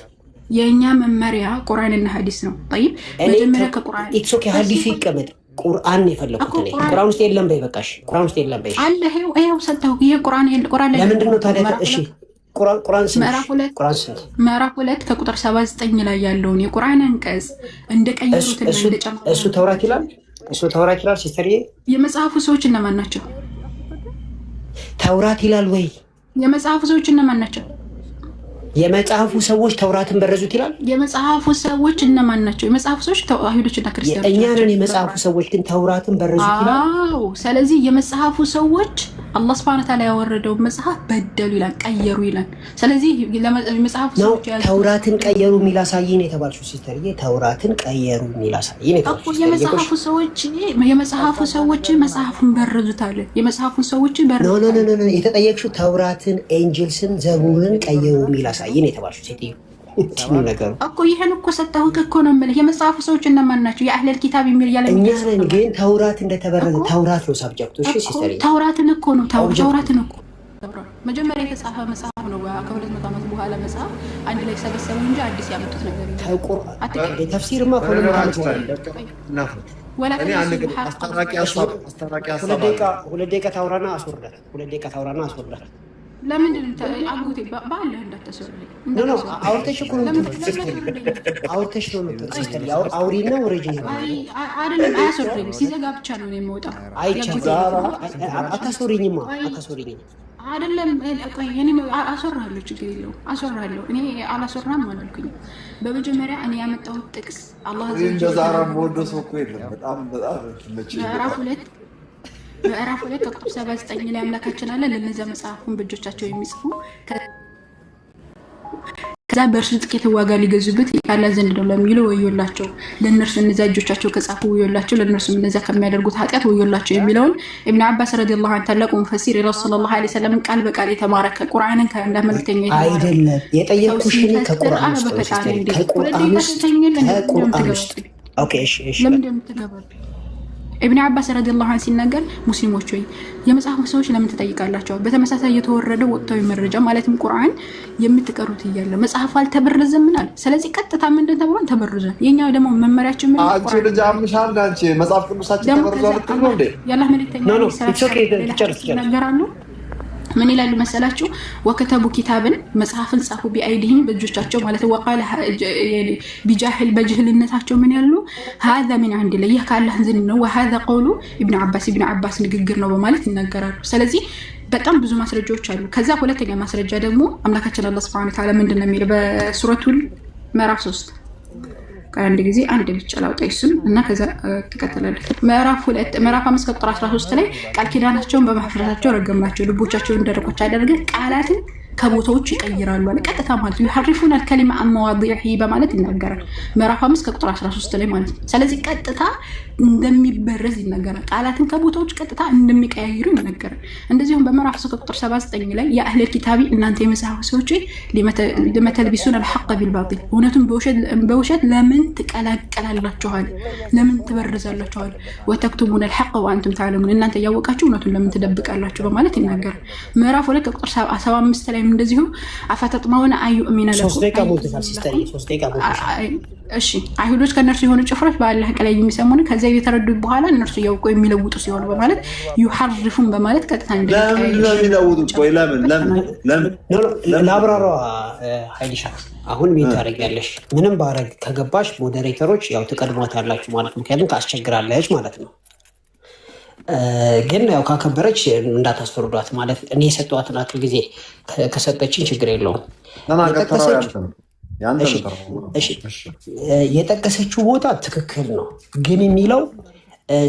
የኛ መመሪያ ቁርአንና ሐዲስ ነው። طيب መጀመሪያ ከቁርአን ኢትስ ኦኬ ሐዲስ ይቀመጥ ቁርአን የፈለኩት እኔ ቁርአን ውስጥ የለም በይ በቃሽ። ቁርአን ውስጥ የለም በይ አለ ይሄው ሰጣው። ይሄ ቁርአን ላይ ለምንድን ነው ታዲያ? እሺ ቁርአን ምዕራፍ 2 ከቁጥር 79 ላይ ያለውን የቁርአን አንቀጽ እንደቀየሩትና እንደጨመሩ እሱ ተውራት ይላል ሲስተርዬ። የመጽሐፉ ሰዎች እነማን ናቸው? ተውራት ይላል ወይ? የመጽሐፉ ሰዎች እነማን ናቸው? የመጽሐፉ ሰዎች ተውራትን በረዙት ይላል። የመጽሐፉ ሰዎች እነማን ናቸው? የመጽሐፉ ሰዎች አይሁዶችና ክርስቲያኖች። እኛ ነን የመጽሐፉ ሰዎች ግን ተውራትን በረዙት ይላል። አዎ፣ ስለዚህ የመጽሐፉ ሰዎች አላህ Subhanahu Wa Ta'ala ያወረደው መጽሐፍ በደሉ ይላል፣ ቀየሩ ይላል። ስለዚህ የመጽሐፉ ሰዎች ተውራትን ቀየሩ የሚል አሳየኝ ነው የተባልሽው ሲስተርዬ። ተውራትን ቀየሩ የሚል አሳየኝ ነው የተባልሽው። የመጽሐፉ ሰዎች መጽሐፉን በረዙት አለ። የመጽሐፉ ሰዎች በረዙት ኖ የተጠየቅሽው ተውራትን፣ ኤንጅልስን፣ ዘቡርን ቀየሩ የሚል አሳየኝ ነው የተባልሽው ሴትዮ። እንትኑ ነገሩ እኮ ይሄን እኮ ሰጣሁት እኮ ነው የምልህ። የመጽሐፉ ሰዎች እነማን ናቸው? የአህለል ኪታብ የሚል ያለ እኛ ነን። ግን ተውራት እንደተበረዘ ተውራት ነው ሳብጀክቱ። እሺ ሲስተር ተውራትን እኮ ነው መጀመሪያ የተጻፈ መጽሐፍ ነው። ከ200 ዓመት በኋላ መጽሐፍ አንድ ላይ ሰበሰቡ እንጂ አዲስ ያመጡት ነገር የለም። ተፍሲርማ ከ200 ዓመት በኋላ ወላ ሁለት ደቂቃ ታውራና አስወርዳት። ለምንድን አጉቴ ባለ እንዳተሰሩልኝ አውርተሽ እኮ ነው ሲስተር አውሪና ወሬጅ አይደለም። አያስወርደኝም። ሲዘጋ ብቻ ነው የሚወጣው። አታስወሪኝማ አይደለም። ቆይ እኔ አስወራለሁ፣ ችግር የለውም አስወራለሁ። እኔ አላስወራም አላልኩኝም። በመጀመሪያ እኔ ያመጣሁት ጥቅስ አላህ ምዕራፍ 2 ከቁጥር 79 ላይ አምላካችን አለ ለነዚያ መጽሐፉን በእጆቻቸው የሚጽፉ ከዛ በእርሱ ጥቂት ዋጋ ሊገዙበት ያለ ዘንድ ነው ለሚለው ወዮላቸው። ለነርሱ እነዚያ እጆቻቸው ከጻፉ ወዮላቸው፣ ለነርሱ እነዚያ ከሚያደርጉት ኃጢአት ወዮላቸው የሚለውን ኢብኑ አባስ ረዲየላሁ ዐንሁ ታላቁ ሙፈሲር የረሱል ሰለላሁ ዐለይሂ ወሰለም ቃል በቃል የተማረከ ቁርአንን ከእንዳመልከኛ አይደለም የጠየቁሽ ከቁርአን ውስጥ ኦኬ እሺ ለምን እንደምትገባብኝ ኢብኑ አባስ ረዲየላሁ ዐንሁ ሲናገር ሙስሊሞች ሆይ የመጽሐፉ ሰዎች ለምን ትጠይቃላችሁ? በተመሳሳይ የተወረደው ወቅታዊ መረጃ ማለትም ቁርአን የምትቀሩት እያለ መጽሐፉ አልተበረዘም ምናል። ስለዚህ ቀጥታ ምንድን ተብሏል? ተበረዘ። የኛ ደግሞ መመሪያችን ምን አንቺ ልጅ አምሻል አንቺ መጽሐፍ ቅዱሳችን ተበረዘው ልትሉ እንዴ? ያላህ መልእክተኛ ይናገራሉ። ምን ይላሉ መሰላችሁ? ወከተቡ ኪታብን መጽሐፍን ጻፉ ቢአይዲሂም በእጆቻቸው ማለት ወቃለ ቢጃህል በጅህልነታቸው ምን ያሉ هذا من عند الله ካላህ ዘንድ ነው وهذا قول ابن عباس ንግግር ነው በማለት ይናገራሉ። ስለዚህ በጣም ብዙ ማስረጃዎች አሉ። ከዛ ሁለተኛ ማስረጃ ደግሞ አምላካችን አላህ Subhanahu Wa Ta'ala ምንድነው የሚለው በሱረቱል ምዕራፍ 3 ከአንድ ጊዜ አንድ ብቻ ላውጣ እሱን እና ከዛ ትቀጥላለች። ምዕራፍ 5 ቁጥር 13 ላይ ቃል ኪዳናቸውን በማፍረሳቸው ረገምናቸው፣ ልቦቻቸውን ደረቆች አደረገ፣ ቃላትን ከቦታዎች ይቀይራሉ አለ። ቀጥታ ማለት ነው يحرفون الكلمة عن مواضعه በማለት ይናገራል። ምዕራፍ 5 ቁጥር 13 ላይ ማለት ነው። ስለዚህ ቀጥታ እንደሚበረዝ ይናገራል። ቃላትን ከቦታዎች ቀጥታ እንደሚቀያይሩ ይናገራል። እንደዚሁም በምዕራፍ 3 ቁጥር 79 ላይ ያ አህለ ኪታቢ እናንተ የመጽሐፍ ሰዎች ለመተልቢሱን الحق بالباطل እውነቱን በውሸት ለምን ትቀላቀላላችኋል? ለምን ትበርዛላችኋል? وتكتمون الحق وانتم تعلمون እናንተ ያወቃችሁ እውነቱን ለምን ትደብቃላችሁ? በማለት ይናገራል። ምዕራፍ 2 ቁጥር 75 ላይ እንደዚሁ አፈተጥማውና አዩእሚና ለኩም 3 ደቂቃ ሞልቷል። ሲስተር 3 ደቂቃ ሞልቷል። እሺ አይሁዶች ከነርሱ የሆኑ ጭፍሮች በአላህ ቃል የሚሰሙን ከዛ የተረዱ በኋላ እነርሱ ያውቁ የሚለውጡ ሲሆኑ በማለት ይሐርፉን በማለት ቀጥታ እንደሚለውጡ ቆይ ለምን ላብራራ ኃይልሻ አሁን ምን ታደርጊያለሽ? ምንም ባረግ ከገባሽ ሞዴሬተሮች ያው ተቀድሟታላችሁ ማለት ነው። ምክንያቱም ታስቸግራለች ማለት ነው። ግን ያው ካከበረች እንዳታስፈርዷት ማለት እኔ የሰጠኋትን አክል ጊዜ ከሰጠችን ችግር የለውም። የጠቀሰችው ቦታ ትክክል ነው። ግን የሚለው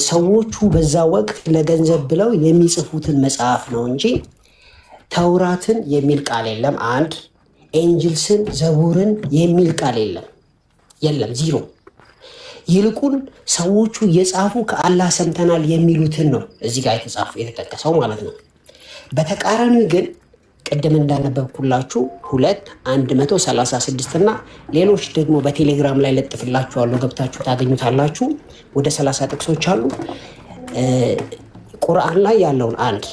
ሰዎቹ በዛ ወቅት ለገንዘብ ብለው የሚጽፉትን መጽሐፍ ነው እንጂ ተውራትን የሚል ቃል የለም። አንድ ኤንጅልስን ዘቡርን የሚል ቃል የለም፣ ዚሮ። ይልቁን ሰዎቹ የጻፉ ከአላህ ሰምተናል የሚሉትን ነው እዚህ ጋር የተጠቀሰው ማለት ነው። በተቃራኒ ግን ቅድም እንዳነበብኩላችሁ 2:136 እና ሌሎች ደግሞ በቴሌግራም ላይ ለጥፍላችኋለሁ፣ ገብታችሁ ታገኙታላችሁ። ወደ 30 ጥቅሶች አሉ። ቁርአን ላይ ያለውን አንድ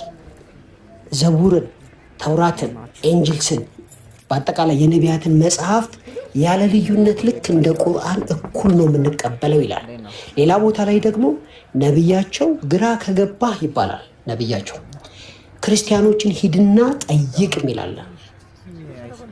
ዘቡርን፣ ተውራትን፣ ኤንጅልስን በአጠቃላይ የነቢያትን መጽሐፍት ያለ ልዩነት ልክ እንደ ቁርአን እኩል ነው የምንቀበለው ይላል። ሌላ ቦታ ላይ ደግሞ ነቢያቸው ግራ ከገባህ ይባላል። ነቢያቸው ክርስቲያኖችን ሂድና ጠይቅ የሚላለ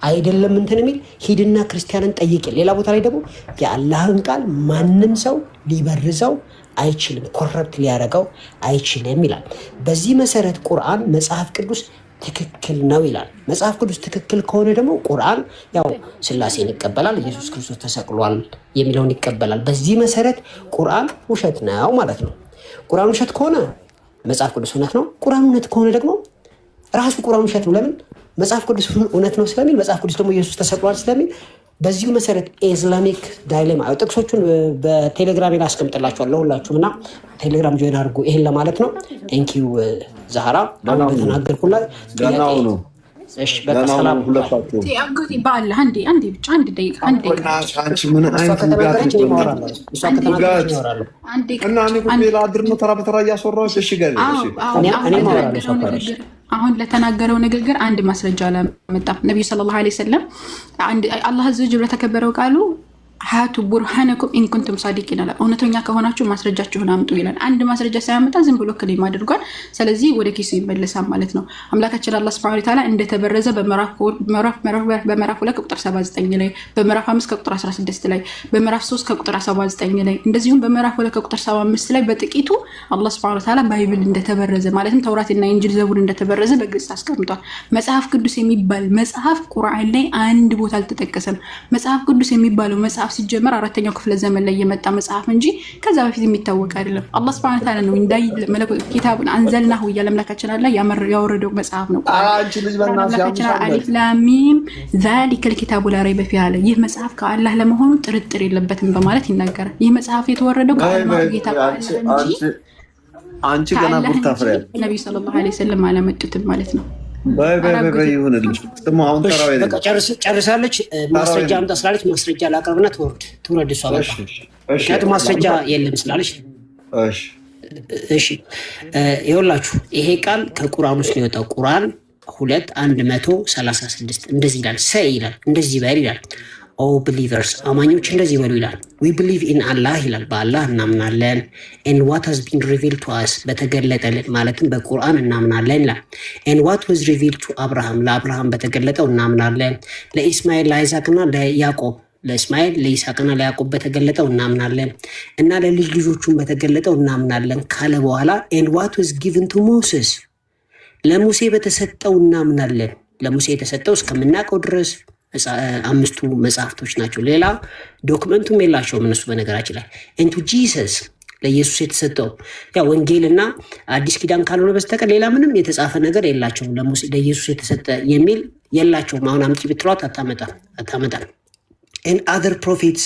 አይደለም እንትን የሚል ሂድና ክርስቲያንን ጠይቅ። ሌላ ቦታ ላይ ደግሞ የአላህን ቃል ማንም ሰው ሊበርዘው አይችልም፣ ኮረፕት ሊያደርገው አይችልም ይላል። በዚህ መሰረት ቁርአን መጽሐፍ ቅዱስ ትክክል ነው ይላል። መጽሐፍ ቅዱስ ትክክል ከሆነ ደግሞ ቁርአን ያው ስላሴን ይቀበላል፣ ኢየሱስ ክርስቶስ ተሰቅሏል የሚለውን ይቀበላል። በዚህ መሰረት ቁርአን ውሸት ነው ማለት ነው። ቁርአን ውሸት ከሆነ መጽሐፍ ቅዱስ እውነት ነው። ቁርአን እውነት ከሆነ ደግሞ ራሱ ቁርአን ውሸት ነው። ለምን? መጽሐፍ ቅዱስ እውነት ነው ስለሚል፣ መጽሐፍ ቅዱስ ደግሞ ኢየሱስ ተሰቅሏል ስለሚል። በዚሁ መሰረት ኢስላሚክ ዳይሌማ ጥቅሶቹን በቴሌግራም ላይ አስቀምጥላችኋለሁ ለሁላችሁም እና ቴሌግራም ጆይን አድርጉ። ይሄን ለማለት ነው። ቴንኪዩ ዛህራ በተናገርኩላት ጥያቄ ነው። እሺ በቃ ሰላም ሁላችሁም። አጎቴ ባለ አንዴ ብቻ አንድ ደቂቃ አንቺ ምን አይነት ጋር ይኖራል? እና እኔ ቁጥር አድር ነው ተራ በተራ እያስወራሁሽ። እሺ ጋር እሺ አሁን ለተናገረው ንግግር አንድ ማስረጃ ለመጣ ነብዩ ሰለላሁ ዐለይሂ ወሰለም አላህ አዘ ወጀል በተከበረው ቃሉ ሀቱ ቡርሃነኩም ኢን ኩንቱም ሳዲቂን አለ። እውነተኛ ከሆናችሁ ማስረጃችሁን አምጡ ይላል። አንድ ማስረጃ ሳያመጣ ዝም ብሎ ክሌም አድርጓል። ስለዚህ ወደ ኪሱ ይመለሳል ማለት ነው። አምላካችን አላህ ሱብሓነሁ ወተዓላ እንደተበረዘ በምዕራፍ 2 ቁጥር 79 ላይ፣ በምዕራፍ 5 ቁጥር 16 ላይ፣ በምዕራፍ 3 ቁጥር 79 ላይ እንደዚሁም በምዕራፍ 2 ቁጥር 75 ላይ በጥቂቱ አላህ ሱብሓነሁ ወተዓላ ባይብል እንደተበረዘ ማለትም ተውራትና ኢንጂል ዘቡር እንደተበረዘ በግልጽ አስቀምጧል። መጽሐፍ ቅዱስ የሚባል መጽሐፍ ቁርአን ላይ አንድ ቦታ አልተጠቀሰም። መጽሐፍ ቅዱስ የሚባለው መጽሐፍ ሲጀመር 4ኛው ክፍለ ዘመን ላይ የመጣ መጽሐፍ እንጂ ከዛ በፊት የሚታወቅ አይደለም። አላህ Subhanahu Ta'ala ነው እንዳይ መለኮት ኪታቡን አንዘልናሁ ያለምላካችን አለ ያወረደው መጽሐፍ ነው። አንቺ ልጅ በእናትሽ አሊፍ ላም ሚም ዛሊከ الكتاب لا ريب فيه አለ። ይህ መጽሐፍ ከአላህ ለመሆኑ ጥርጥር የለበትም በማለት ይናገራል። ይህ መጽሐፍ የተወረደው ከአላህ ጌታ እንጂ አንቺ ገና ብታፍሪያ ነብዩ ሰለላሁ ዐለይሂ ወሰለም አላመጡትም ማለት ነው። ባይ ይሁንልሽ። አሁን ተራው በቃ ጨርሳለች። ማስረጃ አምጣ ስላለች ማስረጃ ላቀርብና ትውረድ እሷ በቃ ምክንያቱም ማስረጃ የለም ስላለች። እሺ ይኸውላችሁ ይሄ ቃል ከቁርአን ውስጥ የወጣው ቁርአን 2:136 እንደዚህ ይላል። ሰይ ይላል እንደዚህ በል ይላል። ኦ ቢሊቨርስ አማኞች እንደዚህ በሉ ይላል። ዊ ቢሊቭ ኢን አላህ ይላል፣ በአላህ እናምናለን። ኤንድ ዋት ሃዝ ቢን ሪቪልድ ቱ አስ በተገለጠልን ማለትም በቁርአን እናምናለን ይላል። ኤንድ ዋት ዋዝ ሪቪልድ ቱ አብርሃም ለአብርሃም በተገለጠው እናምናለን። ለኢስማኤል ለአይዛቅና ለያዕቆብ ለእስማኤል ለይስሐቅና ለያዕቆብ በተገለጠው እናምናለን እና ለልጅ ልጆቹን በተገለጠው እናምናለን ካለ በኋላ ኤንድ ዋት ዋዝ ጊቭን ቱ ሞሴስ ለሙሴ በተሰጠው እናምናለን። ለሙሴ የተሰጠው እስከምናውቀው ድረስ አምስቱ መጽሐፍቶች ናቸው። ሌላ ዶክመንቱም የላቸውም እነሱ በነገራችን ላይ እንቱ ጂሰስ ለኢየሱስ የተሰጠው ያ ወንጌልና አዲስ ኪዳን ካልሆነ በስተቀር ሌላ ምንም የተጻፈ ነገር የላቸውም። ለኢየሱስ የተሰጠ የሚል የላቸውም። አሁን አምጪ ብትሏት አታመጣም። and other prophets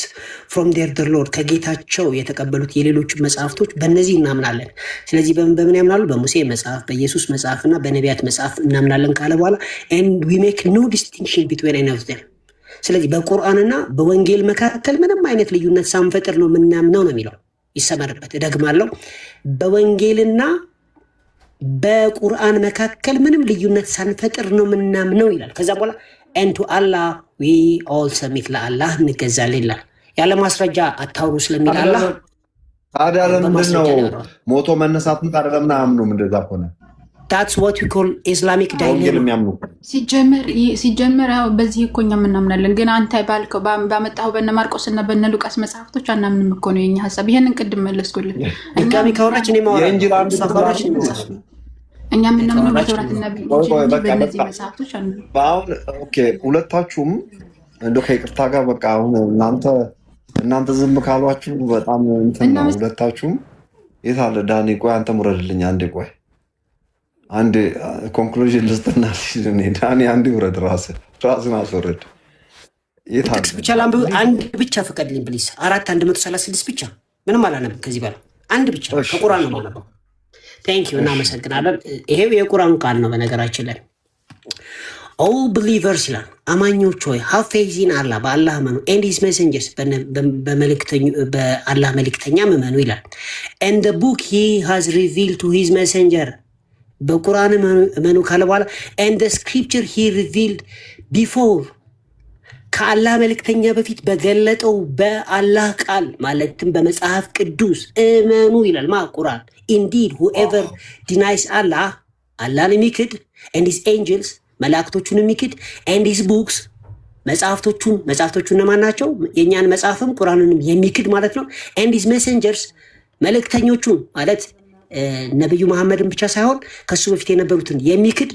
from their Lord ከጌታቸው የተቀበሉት የሌሎች መጽሐፍቶች በእነዚህ እናምናለን። ስለዚህ በምን ያምናሉ? በሙሴ መጽሐፍ፣ በኢየሱስ መጽሐፍ እና በነቢያት መጽሐፍ እናምናለን ካለ በኋላ and we make no distinction between any of them። ስለዚህ በቁርአንና በወንጌል መካከል ምንም አይነት ልዩነት ሳንፈጥር ነው ምናምነው ነው የሚለው። ይሰመርበት። እደግማለሁ። በወንጌልና በቁርአን መካከል ምንም ልዩነት ሳንፈጥር ነው ምናምነው ይላል። ከዛ በኋላ and to Allah we all submit ለአላህ እንገዛለን ይላል። ያለ ማስረጃ አታውሩ ስለሚል አላህ ታዲያ ለምንድን ነው ሞቶ መነሳቱን ታዲያ ለምን አያምኑም? እንደዛ ሆነ that's what we call Islamic dilemma። ሲጀመር በዚህ እኮ እኛ እናምናለን፣ ግን አንተ ባልከው ባመጣው በነ ማርቆስ እና በነ ሉቃስ መጽሐፍቶች አናምንም እኮ ነው የኛ ሐሳብ። ይሄንን ቅድም መለስኩልህ። ድጋሚ ካወራች እኔ ማወራ የእንጂል አንድ ተፈራሽ እኛ ምናምነው በተውራትና በእነዚህ መጽሐፍቶች አንዱ። አሁን ኦኬ ሁለታችሁም እንደው ከይቅርታ ጋር በቃ አሁን እናንተ ዝም ካሏችሁ በጣም እንትን ነው። ሁለታችሁም የት አለ ዳኒ? ቆይ አንተ ሙረድልኝ አንዴ። ቆይ አንዴ ኮንክሉዥን ልስጥና ዳኒ አንዴ ውረድ፣ ራስን አስወረድ። የት አለ ብቻ ላምብ አንድ ብቻ ፍቀድልኝ ፕሊዝ። 4:136 ብቻ ምንም አላነብም ከዚህ በኋላ አንድ ብቻ ከቁርአን ነው ማለት ነው። ቴንክ ዩ እናመሰግናለን። ይሄው የቁርአን ቃል ነው በነገራችን ላይ ኦል ቢሊቨርስ ይላል። አማኞች ሆይ ሃቭ ፌዝ ኢን አላህ በአላህ እመኑ ኤንድ ሂዝ ሜሴንጀርስ በአላህ መልእክተኛ እመኑ ይላል። ኤንድ ዘ ቡክ ሂ ሃዝ ሪቪልድ ቱ ሂዝ ሜሴንጀር በቁርአን እመኑ ካለ በኋላ ኤንድ ዘ ስክሪፕቸር ሂ ሪቪልድ ቢፎር ከአላህ መልእክተኛ በፊት በገለጠው በአላህ ቃል ማለትም በመጽሐፍ ቅዱስ እመኑ ይላል። ቁርአን ኢንዲድ ሁኤቨር ዲናይስ አላህን የሚክድ ኤንድ ሂዝ ኤንጀልስ መላእክቶቹን የሚክድ ኤንድ ሂዝ ቡክስ መጽሐፍቶቹ እነማን ናቸው? የእኛን መጽሐፍም ቁርአንንም የሚክድ ማለት ነው። ኤንድ ሂዝ ሜሴንጀርስ መልእክተኞቹን ማለት ነብዩ መሐመድን ብቻ ሳይሆን ከሱ በፊት የነበሩትን የሚክድ